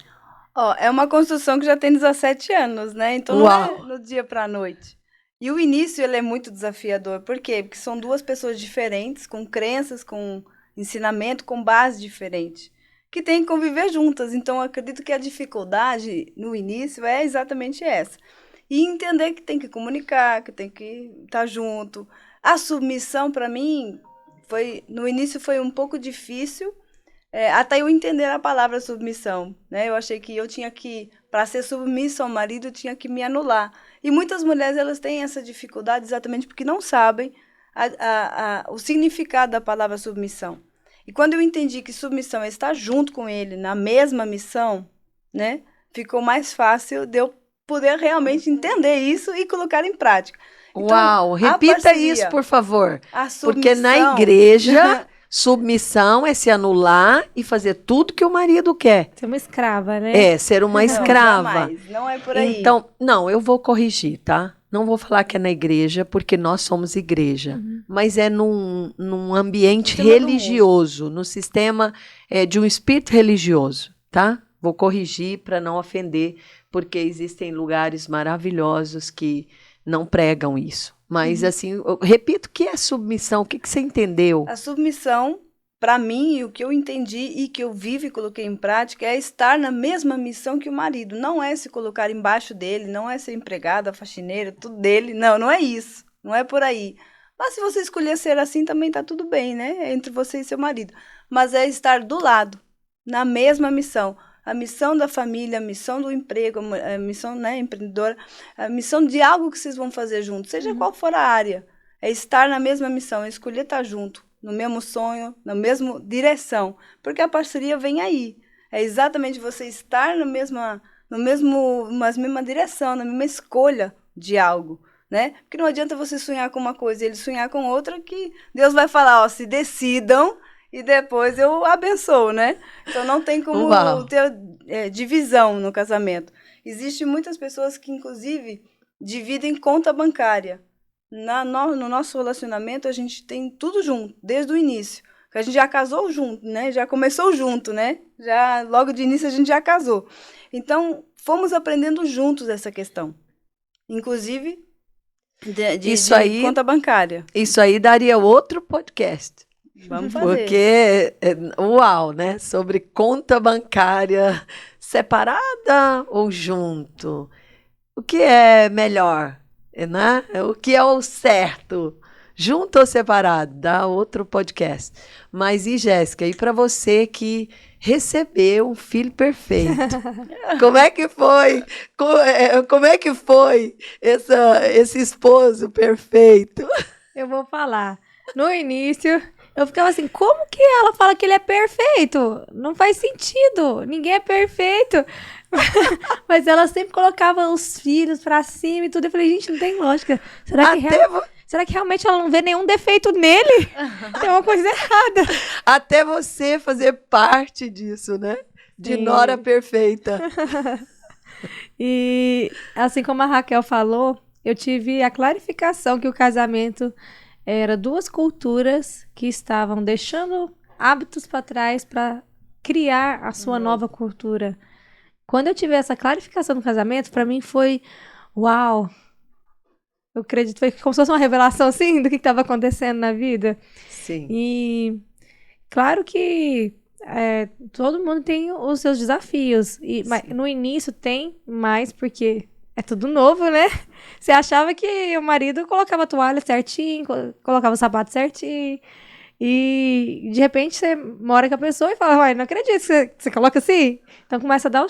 É uma construção que já tem 17 anos, né? Então Uau. não é no dia para a noite. E o início ele é muito desafiador. Por quê? Porque são duas pessoas diferentes, com crenças, com ensinamento, com base diferente, que têm que conviver juntas. Então, eu acredito que a dificuldade no início é exatamente essa. E entender que tem que comunicar, que tem que estar junto. A submissão, para mim, no início foi um pouco difícil, até eu entender a palavra submissão, né? Eu achei que eu tinha que, para ser submissa ao marido, eu tinha que me anular. E muitas mulheres, elas têm essa dificuldade exatamente porque não sabem o significado da palavra submissão. E quando eu entendi que submissão é estar junto com ele na mesma missão, né? Ficou mais fácil de eu poder realmente entender isso e colocar em prática. Então, Uau, repita parceria, isso, por favor. a submissão, porque na igreja... Submissão é se anular e fazer tudo que o marido quer. Ser uma escrava, né? Ser uma não, escrava. Jamais, não é por aí. Então, não, eu vou corrigir, tá? Não vou falar que é na igreja, porque nós somos igreja. Mas é num ambiente religioso, no sistema de um espírito religioso, tá? Vou corrigir para não ofender, porque existem lugares maravilhosos que não pregam isso. Mas, assim, eu repito, o que é submissão? O que você entendeu? A submissão, para mim, o que eu entendi e que eu vivo e coloquei em prática é estar na mesma missão que o marido. Não é se colocar embaixo dele, não é ser empregada, faxineira, tudo dele. Não é isso. Não é por aí. Mas se você escolher ser assim, também tá tudo bem, né? É entre você e seu marido. Mas é estar do lado, na mesma missão. A missão da família, a missão do emprego, a missão, né, empreendedora, a missão de algo que vocês vão fazer juntos, seja qual for a área. É estar na mesma missão, é escolher estar junto, no mesmo sonho, na mesma direção. Porque a parceria vem aí. É exatamente você estar na mesma direção, na mesma escolha de algo, né? Porque não adianta você sonhar com uma coisa e ele sonhar com outra, que Deus vai falar, se decidam, e depois eu abençoo, né? Então não tem como ter divisão no casamento. Existem muitas pessoas que, inclusive, dividem conta bancária. No nosso relacionamento, a gente tem tudo junto, desde o início. A gente já casou junto, né? Já começou junto, né? Já, logo de início a gente já casou. Então, fomos aprendendo juntos essa questão. Inclusive, de conta bancária. Isso aí daria outro podcast. Vamos fazer. Porque, uau, né? Sobre conta bancária separada ou junto. O que é melhor, né? O que é o certo? Junto ou separado? Dá outro podcast. Mas, e Jéssica, e para você que recebeu um filho perfeito? Como é que foi? Como é que foi esse esposo perfeito? Eu vou falar. No início... Eu ficava assim, como que ela fala que ele é perfeito? Não faz sentido, ninguém é perfeito. Mas ela sempre colocava os filhos pra cima e tudo. Eu falei, gente, não tem lógica. Será que realmente ela não vê nenhum defeito nele? Tem uma coisa errada. Até você fazer parte disso, né? De nora perfeita. E assim como a Raquel falou, eu tive a clarificação que o casamento... Era duas culturas que estavam deixando hábitos para trás para criar a sua nova cultura. Quando eu tive essa clarificação no casamento, para mim foi uau! Eu acredito que foi como se fosse uma revelação assim do que estava acontecendo na vida. Sim. E claro que todo mundo tem os seus desafios. Mas no início tem mais porque... É tudo novo, né? Você achava que o marido colocava a toalha certinho, colocava o sapato certinho. E, de repente, você mora com a pessoa e fala, uai, não acredito que você coloca assim. Então, começa a dar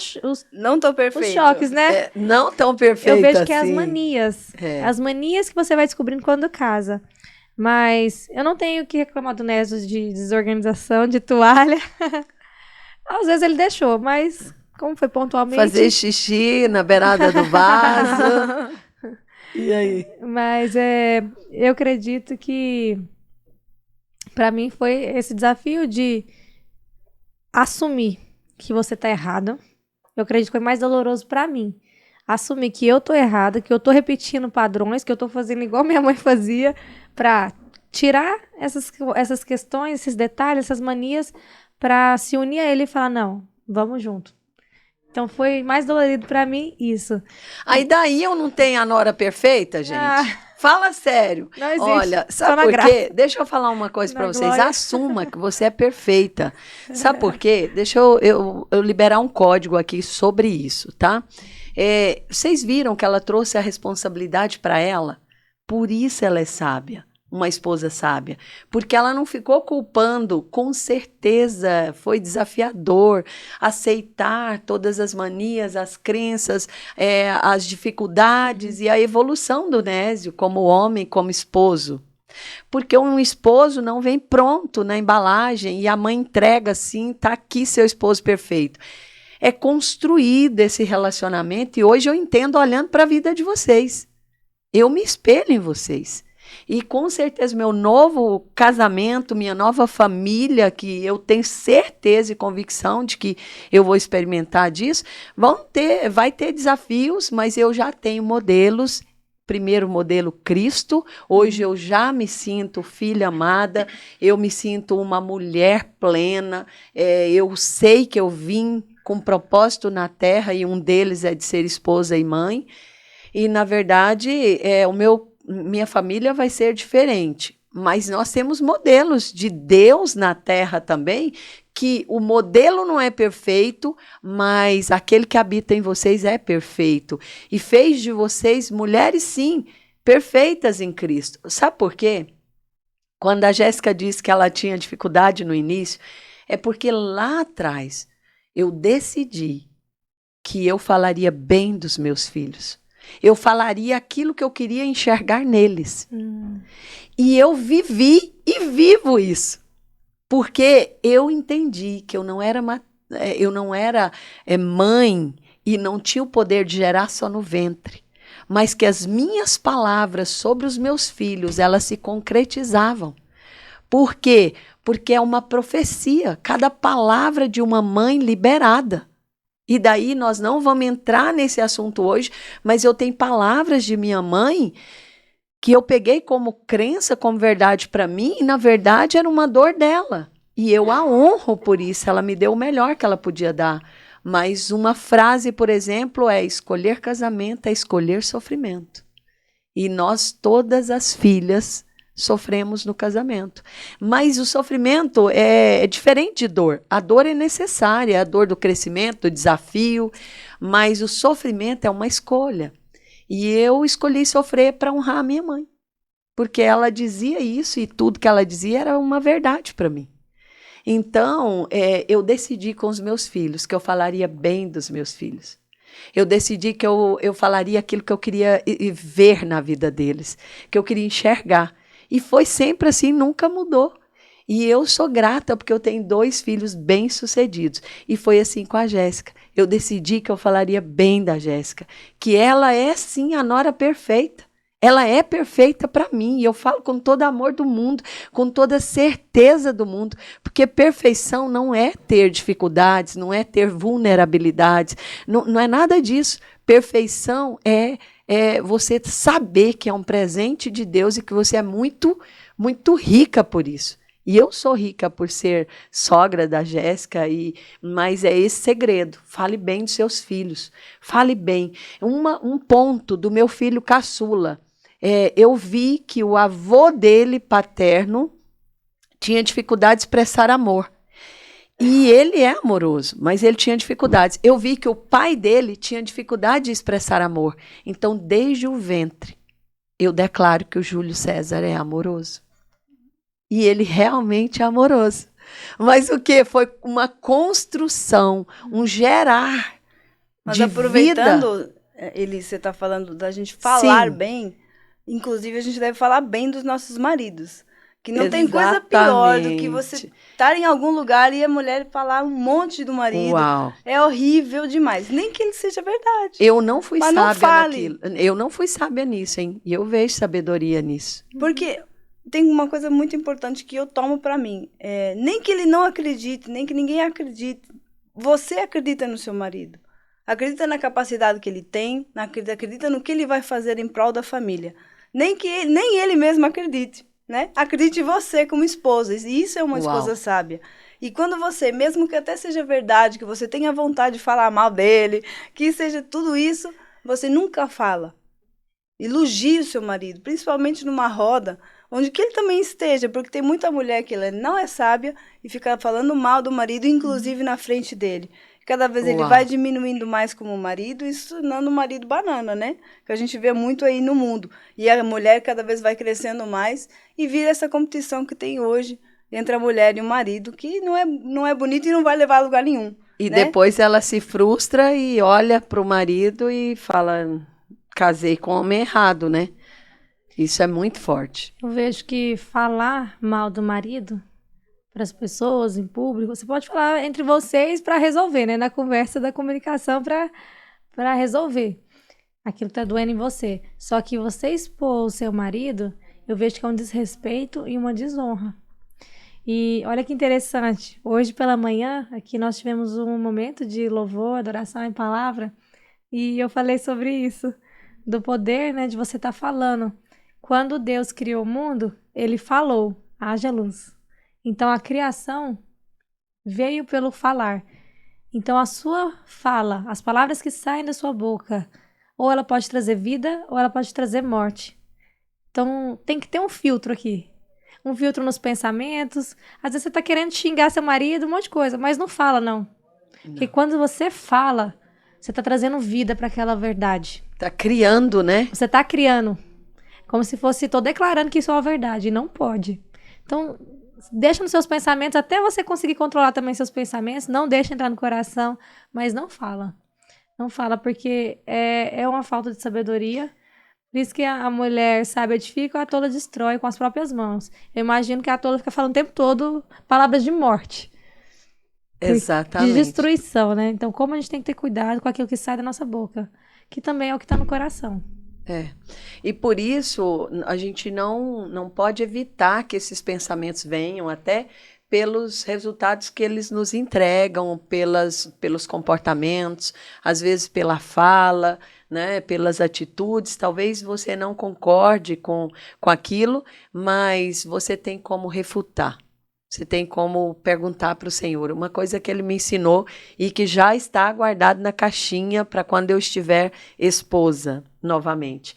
Não tô os perfeito. choques, né? Não tão perfeita Eu vejo assim. que é as manias. É. As manias que você vai descobrindo quando casa. Mas eu não tenho que reclamar do Nézio de desorganização, de toalha. Às vezes ele deixou, mas como foi pontualmente... Fazer xixi na beirada do vaso. E aí? Mas eu acredito que para mim foi esse desafio de assumir que você tá errado. Eu acredito que foi mais doloroso para mim. Assumir que eu tô errada, que eu tô repetindo padrões, que eu tô fazendo igual minha mãe fazia, para tirar essas questões, esses detalhes, essas manias, para se unir a ele e falar, não, vamos junto. Então foi mais dolorido para mim isso. Aí daí eu não tenho a nora perfeita, gente? Fala sério. Não existe. Olha, Só sabe na por graça. quê? Deixa eu falar uma coisa para vocês. glória. Assuma que você é perfeita. Sabe por quê? Deixa eu liberar um código aqui sobre isso, tá? Vocês viram que ela trouxe a responsabilidade para ela? Por isso ela é sábia. Uma esposa sábia, porque ela não ficou culpando, com certeza foi desafiador aceitar todas as manias, as crenças, as dificuldades e a evolução do Nézio como homem, como esposo. Porque um esposo não vem pronto na embalagem e a mãe entrega assim, tá aqui seu esposo perfeito. É construído esse relacionamento e hoje eu entendo olhando para a vida de vocês. Eu me espelho em vocês. E com certeza meu novo casamento, minha nova família, que eu tenho certeza e convicção de que eu vou experimentar disso, vai ter desafios, mas eu já tenho modelos. Primeiro modelo Cristo, hoje eu já me sinto filha amada, eu me sinto uma mulher plena, eu sei que eu vim com propósito na terra e um deles é de ser esposa e mãe, e na verdade minha família vai ser diferente, mas nós temos modelos de Deus na terra também, que o modelo não é perfeito, mas aquele que habita em vocês é perfeito. E fez de vocês mulheres, sim, perfeitas em Cristo. Sabe por quê? Quando a Jéssica disse que ela tinha dificuldade no início, é porque lá atrás eu decidi que eu falaria bem dos meus filhos. Eu falaria aquilo que eu queria enxergar neles. E eu vivi e vivo isso. Porque eu entendi que eu não era mãe e não tinha o poder de gerar só no ventre. Mas que as minhas palavras sobre os meus filhos, elas se concretizavam. Por quê? Porque é uma profecia. Cada palavra de uma mãe liberada. E daí nós não vamos entrar nesse assunto hoje, mas eu tenho palavras de minha mãe que eu peguei como crença, como verdade para mim, e na verdade era uma dor dela. E eu a honro por isso, ela me deu o melhor que ela podia dar. Mas uma frase, por exemplo, é: escolher casamento é escolher sofrimento. E nós, todas as filhas, sofremos no casamento. Mas o sofrimento é diferente de dor. A dor é necessária, a dor do crescimento, do desafio, mas o sofrimento é uma escolha. E eu escolhi sofrer para honrar a minha mãe, porque ela dizia isso e tudo que ela dizia era uma verdade para mim. Então, eu decidi com os meus filhos que eu falaria bem dos meus filhos. Eu decidi que eu falaria aquilo que eu queria ver na vida deles, que eu queria enxergar. E foi sempre assim, nunca mudou. E eu sou grata porque eu tenho 2 filhos bem-sucedidos. E foi assim com a Jéssica. Eu decidi que eu falaria bem da Jéssica, que ela é sim a nora perfeita. Ela é perfeita para mim. E eu falo com todo amor do mundo, com toda certeza do mundo. Porque perfeição não é ter dificuldades, não é ter vulnerabilidades. Não é nada disso. Perfeição é você saber que é um presente de Deus e que você é muito, muito rica por isso. E eu sou rica por ser sogra da Jéssica, mas é esse segredo. Fale bem dos seus filhos. Fale bem. Um ponto do meu filho caçula. Eu vi que o avô dele, paterno, tinha dificuldade de expressar amor. E ele é amoroso, mas ele tinha dificuldades. Eu vi que o pai dele tinha dificuldade de expressar amor. Então, desde o ventre, eu declaro que o Júlio César é amoroso. E ele realmente é amoroso. Mas o que? Foi uma construção, um gerar Mas de aproveitando, vida. você está falando da gente falar Sim. bem, inclusive a gente deve falar bem dos nossos maridos. Que não tem coisa pior do que você Exatamente. estar em algum lugar e a mulher falar um monte do marido. Uau. É horrível demais. Nem que ele seja verdade. Eu não fui Mas não sábia fale. naquilo. Eu não fui sábia nisso, hein? E eu vejo sabedoria nisso. Porque tem uma coisa muito importante que eu tomo pra mim. Nem que ele não acredite, nem que ninguém acredite. Você acredita no seu marido. Acredita na capacidade que ele tem, acredita no que ele vai fazer em prol da família. Nem ele mesmo acredite, né? Acredite você como esposa. E isso é uma esposa Uau. sábia. E quando você, mesmo que até seja verdade, que você tenha vontade de falar mal dele, que seja tudo isso, você nunca fala. Elogie o seu marido, principalmente numa roda, onde que ele também esteja, porque tem muita mulher que ela não é sábia e fica falando mal do marido, inclusive na frente dele. Cada vez ele Uau. vai diminuindo mais como marido e se tornando um marido banana, né? Que a gente vê muito aí no mundo. E a mulher cada vez vai crescendo mais e vira essa competição que tem hoje entre a mulher e o marido, que não é bonito e não vai levar a lugar nenhum. E né? depois ela se frustra e olha para o marido e fala, casei com o homem errado, né? Isso é muito forte. Eu vejo que falar mal do marido para as pessoas em público, você pode falar entre vocês para resolver, né? Na conversa da comunicação para resolver aquilo que tá doendo em você. Só que você expor o seu marido, eu vejo que é um desrespeito e uma desonra. E olha que interessante, hoje pela manhã, aqui nós tivemos um momento de louvor, adoração em palavra, e eu falei sobre isso, do poder, né, de você estar falando. Quando Deus criou o mundo, ele falou, haja luz. Então a criação veio pelo falar. Então a sua fala, as palavras que saem da sua boca, ou ela pode trazer vida, ou ela pode trazer morte. Então tem que ter um filtro aqui. Um filtro nos pensamentos. Às vezes você tá querendo xingar seu marido, um monte de coisa, mas não fala, não. Porque quando você fala, você tá trazendo vida para aquela verdade. Tá criando, né? Você tá criando. Como se fosse, tô declarando que isso é uma verdade. E não pode. Então, deixa nos seus pensamentos, até você conseguir controlar também seus pensamentos. Não deixa entrar no coração, mas não fala. Não fala, porque é uma falta de sabedoria. Por isso que a mulher sábia edifica, a tola destrói com as próprias mãos. Eu imagino que a tola fica falando o tempo todo palavras de morte. Exatamente. De destruição, né? Então, como a gente tem que ter cuidado com aquilo que sai da nossa boca, que também é o que está no coração. E por isso a gente não pode evitar que esses pensamentos venham, até pelos resultados que eles nos entregam, pelos comportamentos, às vezes pela fala, né, pelas atitudes. Talvez você não concorde com aquilo, mas você tem como refutar. Você tem como perguntar para o Senhor. Uma coisa que Ele me ensinou e que já está guardado na caixinha para quando eu estiver esposa novamente.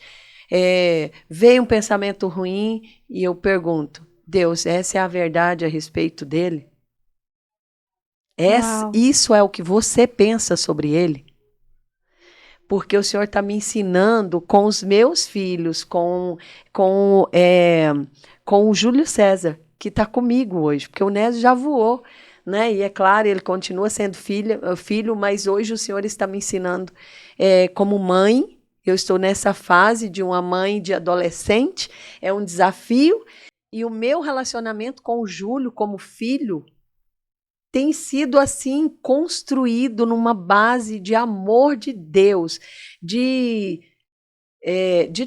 Veio um pensamento ruim e eu pergunto, Deus, essa é a verdade a respeito dele? Isso é o que você pensa sobre ele? Porque o Senhor está me ensinando com os meus filhos, com o Júlio César, que está comigo hoje, porque o Nésio já voou, né? E é claro, ele continua sendo filho, mas hoje o Senhor está me ensinando como mãe. Eu estou nessa fase de uma mãe de adolescente, é um desafio, e o meu relacionamento com o Júlio como filho tem sido assim construído numa base de amor de Deus, de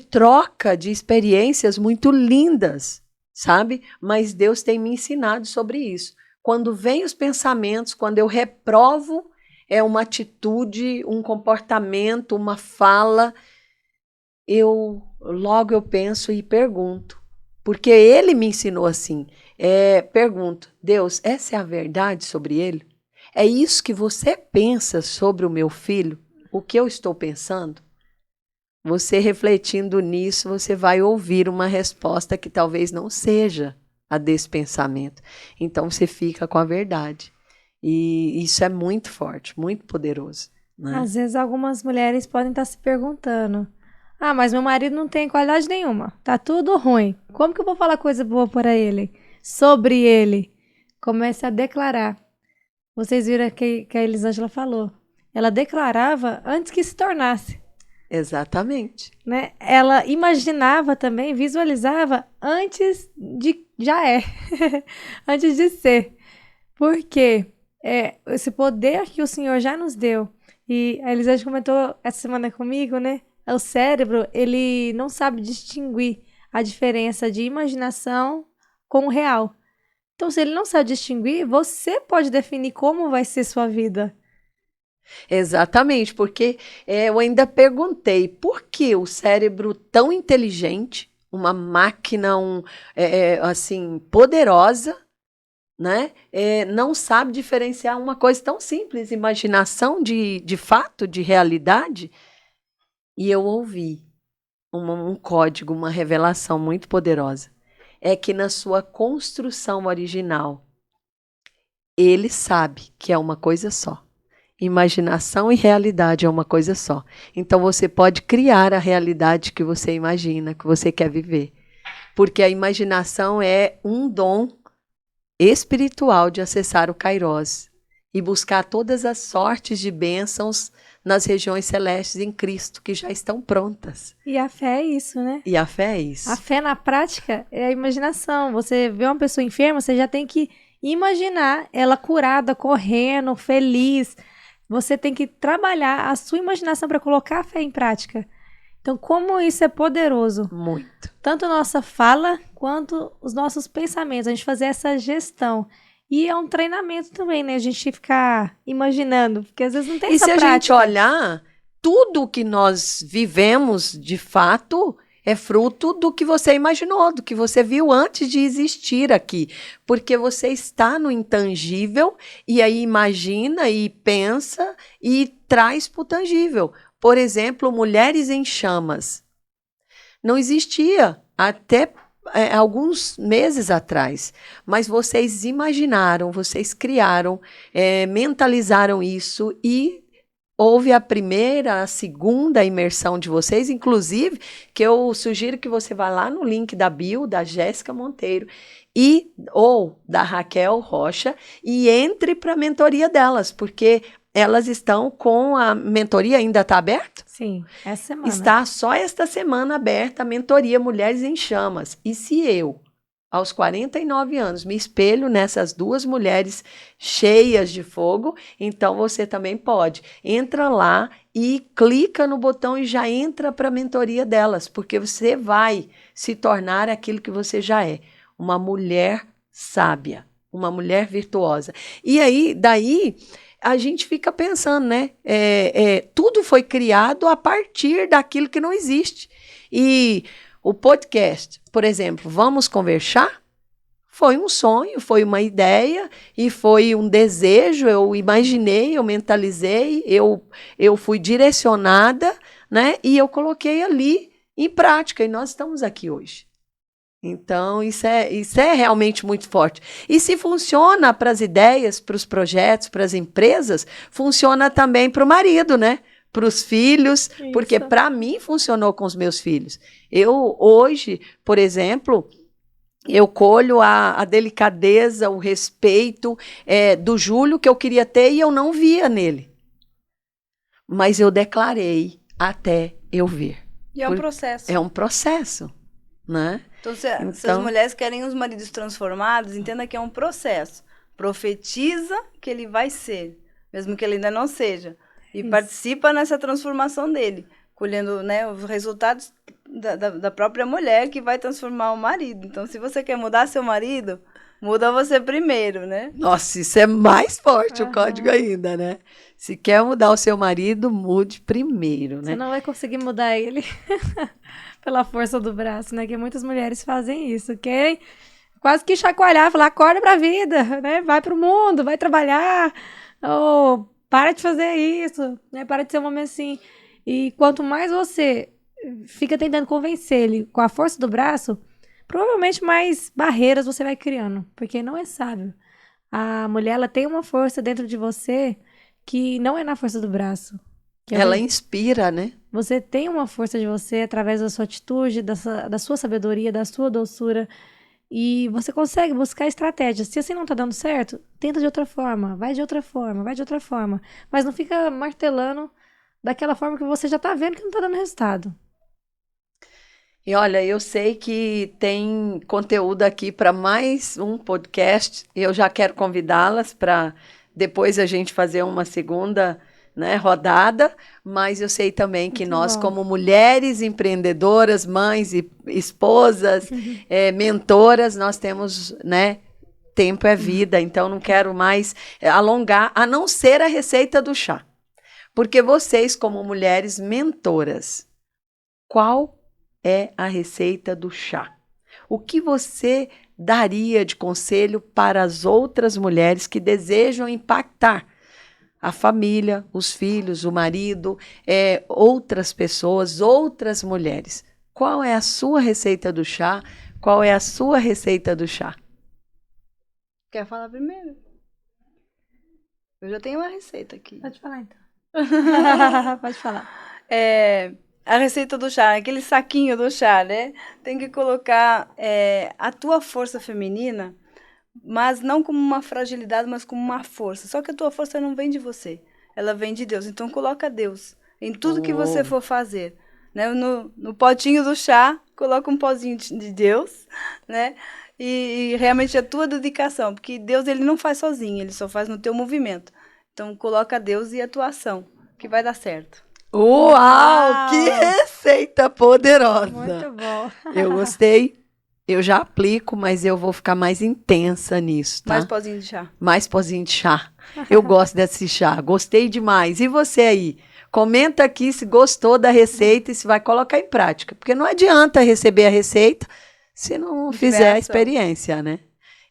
troca de experiências muito lindas, sabe? Mas Deus tem me ensinado sobre isso. Quando vem os pensamentos, quando eu reprovo, uma atitude, um comportamento, uma fala, logo eu penso e pergunto, porque ele me ensinou assim. Pergunto, Deus, essa é a verdade sobre ele? É isso que você pensa sobre o meu filho? O que eu estou pensando? Você refletindo nisso, você vai ouvir uma resposta que talvez não seja a desse pensamento. Então você fica com a verdade. E isso é muito forte, muito poderoso, né? Às vezes algumas mulheres podem estar se perguntando, mas meu marido não tem qualidade nenhuma, tá tudo ruim. Como que eu vou falar coisa boa para ele? sobre ele. Comece a declarar. Vocês viram que a Elisângela falou. Ela declarava antes que se tornasse. Exatamente. Né? Ela imaginava também, visualizava antes de... Já é. Antes de ser. Porque esse poder que o Senhor já nos deu. E a Elisângela comentou essa semana comigo, né? O cérebro, ele não sabe distinguir a diferença de imaginação com o real. Então, se ele não sabe distinguir, você pode definir como vai ser sua vida. Exatamente, porque eu ainda perguntei por que o cérebro tão inteligente, uma máquina assim poderosa, né, não sabe diferenciar uma coisa tão simples, imaginação de fato, de realidade. E eu ouvi um código, uma revelação muito poderosa. É que na sua construção original, ele sabe que é uma coisa só. Imaginação e realidade é uma coisa só. Então você pode criar a realidade que você imagina, que você quer viver. Porque a imaginação é um dom espiritual de acessar o Kairos e buscar todas as sortes de bênçãos nas regiões celestes em Cristo, que já estão prontas. E a fé é isso, né? E a fé é isso. A fé na prática é a imaginação. Você vê uma pessoa enferma, você já tem que imaginar ela curada, correndo, feliz. Você tem que trabalhar a sua imaginação para colocar a fé em prática. Então, como isso é poderoso. Muito. Tanto a nossa fala, quanto os nossos pensamentos. A gente fazer essa gestão. E é um treinamento também, né? A gente ficar imaginando, porque às vezes não tem essa prática. E se a gente olhar, tudo que nós vivemos, de fato, é fruto do que você imaginou, do que você viu antes de existir aqui. Porque você está no intangível e aí imagina e pensa e traz para o tangível. Por exemplo, Mulheres em Chamas. Não existia até alguns meses atrás, mas vocês imaginaram, vocês criaram, mentalizaram isso e houve a primeira, a segunda imersão de vocês, inclusive, que eu sugiro que você vá lá no link da bio, da Jéssica Monteiro, ou da Raquel Rocha, e entre para a mentoria delas, porque elas estão com a mentoria, ainda está aberta? Sim, essa semana. Está só esta semana aberta a mentoria Mulheres em Chamas. E se eu, aos 49 anos, me espelho nessas duas mulheres cheias de fogo, então você também pode. Entra lá e clica no botão e já entra para a mentoria delas, porque você vai se tornar aquilo que você já é, uma mulher sábia, uma mulher virtuosa. E aí, daí, a gente fica pensando, né? Tudo foi criado a partir daquilo que não existe. E o podcast, por exemplo, Vamos Conversar, foi um sonho, foi uma ideia e foi um desejo. Eu imaginei, eu mentalizei, eu fui direcionada, né? E eu coloquei ali em prática e nós estamos aqui hoje. Então, isso é realmente muito forte. E se funciona para as ideias, para os projetos, para as empresas, funciona também para o marido, né? Para os filhos, isso. Porque para mim funcionou com os meus filhos. Eu, hoje, por exemplo, eu colho a delicadeza, o respeito do Júlio que eu queria ter e eu não via nele. Mas eu declarei até eu ver. E é um processo. É um processo, né? Então, se as mulheres querem os maridos transformados, entenda que é um processo. Profetiza que ele vai ser, mesmo que ele ainda não seja. E participa nessa transformação dele, colhendo, né, os resultados da própria mulher que vai transformar o marido. Então, se você quer mudar seu marido, muda você primeiro, né? Nossa, isso é mais forte o código ainda, né? Se quer mudar o seu marido, mude primeiro, né? Você não vai conseguir mudar ele pela força do braço, né? Que muitas mulheres fazem isso, querem quase que chacoalhar, falar, acorda pra vida, né? Vai pro mundo, vai trabalhar, ou para de fazer isso, né? Para de ser um homem assim. E quanto mais você fica tentando convencer ele com a força do braço, provavelmente mais barreiras você vai criando, porque não é sábio. A mulher, ela tem uma força dentro de você que não é na força do braço. Ela inspira, né? Você tem uma força de você através da sua atitude, da sua sabedoria, da sua doçura. E você consegue buscar estratégias. Se assim não tá dando certo, tenta de outra forma, vai de outra forma, vai de outra forma. Mas não fica martelando daquela forma que você já tá vendo que não tá dando resultado. E olha, eu sei que tem conteúdo aqui para mais um podcast. Eu já quero convidá-las para depois a gente fazer uma segunda, né, rodada. Mas eu sei também que Muito nós, bom. como mulheres empreendedoras, mães e esposas, mentoras, nós temos, né? Tempo é vida, então não quero mais alongar, a não ser a receita do chá. Porque vocês, como mulheres mentoras, qual é a receita do chá? O que você daria de conselho para as outras mulheres que desejam impactar a família, os filhos, o marido, outras pessoas, outras mulheres? Qual é a sua receita do chá? Qual é a sua receita do chá? Quer falar primeiro? Eu já tenho uma receita aqui. Pode falar, então. Pode falar. A receita do chá, aquele saquinho do chá, né? Tem que colocar a tua força feminina, mas não como uma fragilidade, mas como uma força. Só que a tua força não vem de você, ela vem de Deus. Então coloca Deus em tudo que você for fazer. Né? No potinho do chá, coloca um pozinho de Deus, né? E realmente a tua dedicação, porque Deus ele não faz sozinho, ele só faz no teu movimento. Então coloca Deus e a tua ação, que vai dar certo. Uau, que receita poderosa! Muito bom. Eu gostei, eu já aplico, mas eu vou ficar mais intensa nisso, tá? Mais pozinho de chá. Mais pozinho de chá. Eu gosto desse chá, gostei demais. E você aí? Comenta aqui se gostou da receita e se vai colocar em prática. Porque não adianta receber a receita se não fizer a experiência, né?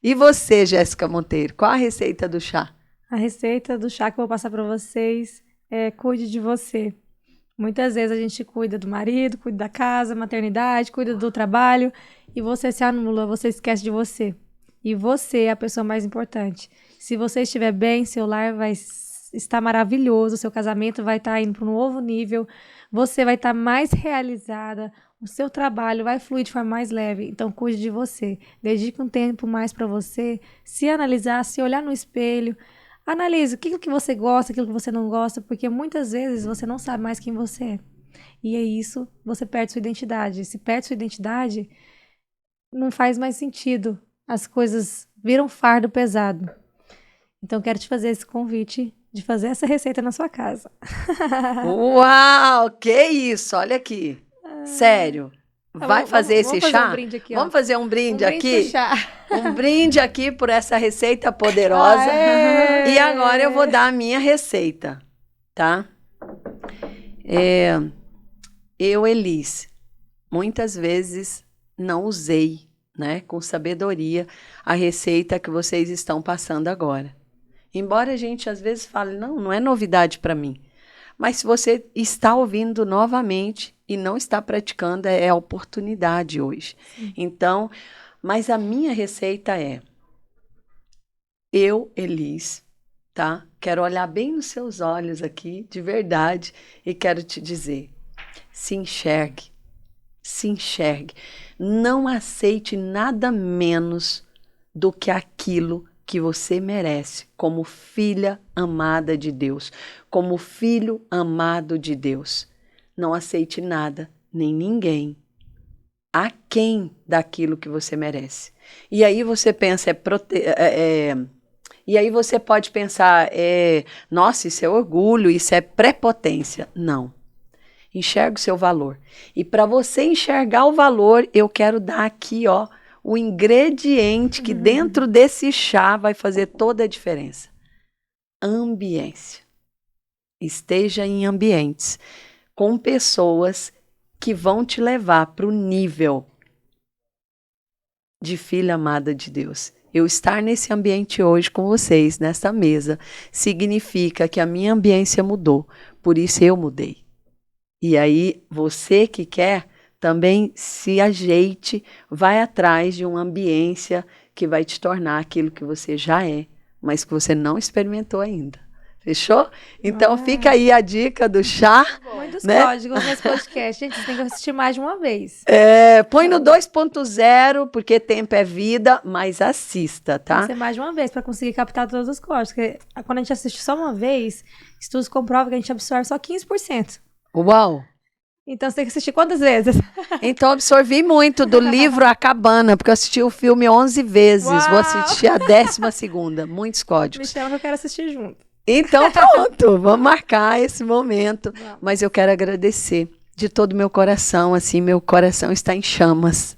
E você, Jéssica Monteiro, qual a receita do chá? A receita do chá que eu vou passar para vocês é cuide de você. Muitas vezes a gente cuida do marido, cuida da casa, maternidade, cuida do trabalho e você se anula, você esquece de você. E você é a pessoa mais importante. Se você estiver bem, seu lar vai estar maravilhoso, seu casamento vai estar indo para um novo nível, você vai estar mais realizada, o seu trabalho vai fluir de forma mais leve. Então, cuide de você. Dedique um tempo mais para você, se analisar, se olhar no espelho. Analise aquilo que você gosta, aquilo que você não gosta, porque muitas vezes você não sabe mais quem você é. E é isso, você perde sua identidade. Se perde sua identidade, não faz mais sentido. As coisas viram fardo pesado. Então, quero te fazer esse convite de fazer essa receita na sua casa. Uau, que isso, olha aqui. Sério. Vai fazer esse chá? Fazer um brinde aqui, vamos fazer um brinde aqui? Chá. Um brinde aqui por essa receita poderosa. Aê! E agora eu vou dar a minha receita, tá? Eu, Elis, muitas vezes não usei, né, com sabedoria, a receita que vocês estão passando agora. Embora a gente às vezes fale, não é novidade para mim. Mas se você está ouvindo novamente e não está praticando, é a oportunidade hoje. Sim. Então, mas a minha receita é, eu, Elis, tá? Quero olhar bem nos seus olhos aqui, de verdade, e quero te dizer, se enxergue, se enxergue. Não aceite nada menos do que aquilo que você merece como filha amada de Deus, como filho amado de Deus. Não aceite nada, nem ninguém, aquém daquilo que você merece. E aí você pensa, e aí você pode pensar, nossa, isso é orgulho, isso é prepotência. Não. Enxerga o seu valor. E para você enxergar o valor, eu quero dar aqui, ó, o ingrediente que dentro desse chá vai fazer toda a diferença. Ambiência. Esteja em ambientes com pessoas que vão te levar para o nível de filha amada de Deus. Eu estar nesse ambiente hoje com vocês, nessa mesa, significa que a minha ambiência mudou. Por isso eu mudei. E aí, você que quer, também se ajeite, vai atrás de uma ambiência que vai te tornar aquilo que você já é, mas que você não experimentou ainda. Fechou? Então fica aí a dica do chá. Muitos né? códigos nesse podcast. Gente, vocês têm que assistir mais de uma vez. Põe no 2.0, porque tempo é vida, mas assista, Tem que tá? ser mais de uma vez para conseguir captar todos os códigos. Porque quando a gente assiste só uma vez, estudos comprovam que a gente absorve só 15%. Uau! Então você tem que assistir quantas vezes? Então absorvi muito do livro A Cabana, porque eu assisti o filme 11 vezes. Uau! Vou assistir a 12ª. Muitos Me códigos. chama que eu quero assistir junto. Então pronto, vamos marcar esse momento. Vamos. Mas eu quero agradecer de todo o meu coração, assim, meu coração está em chamas,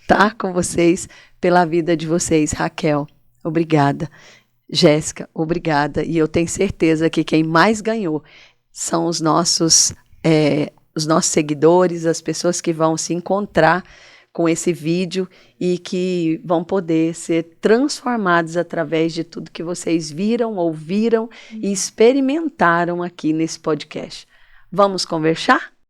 tá? Com vocês, pela vida de vocês. Raquel, obrigada. Jéssica, obrigada. E eu tenho certeza que quem mais ganhou são os nossos seguidores, as pessoas que vão se encontrar com esse vídeo e que vão poder ser transformados através de tudo que vocês viram, ouviram e experimentaram aqui nesse podcast. Vamos conversar?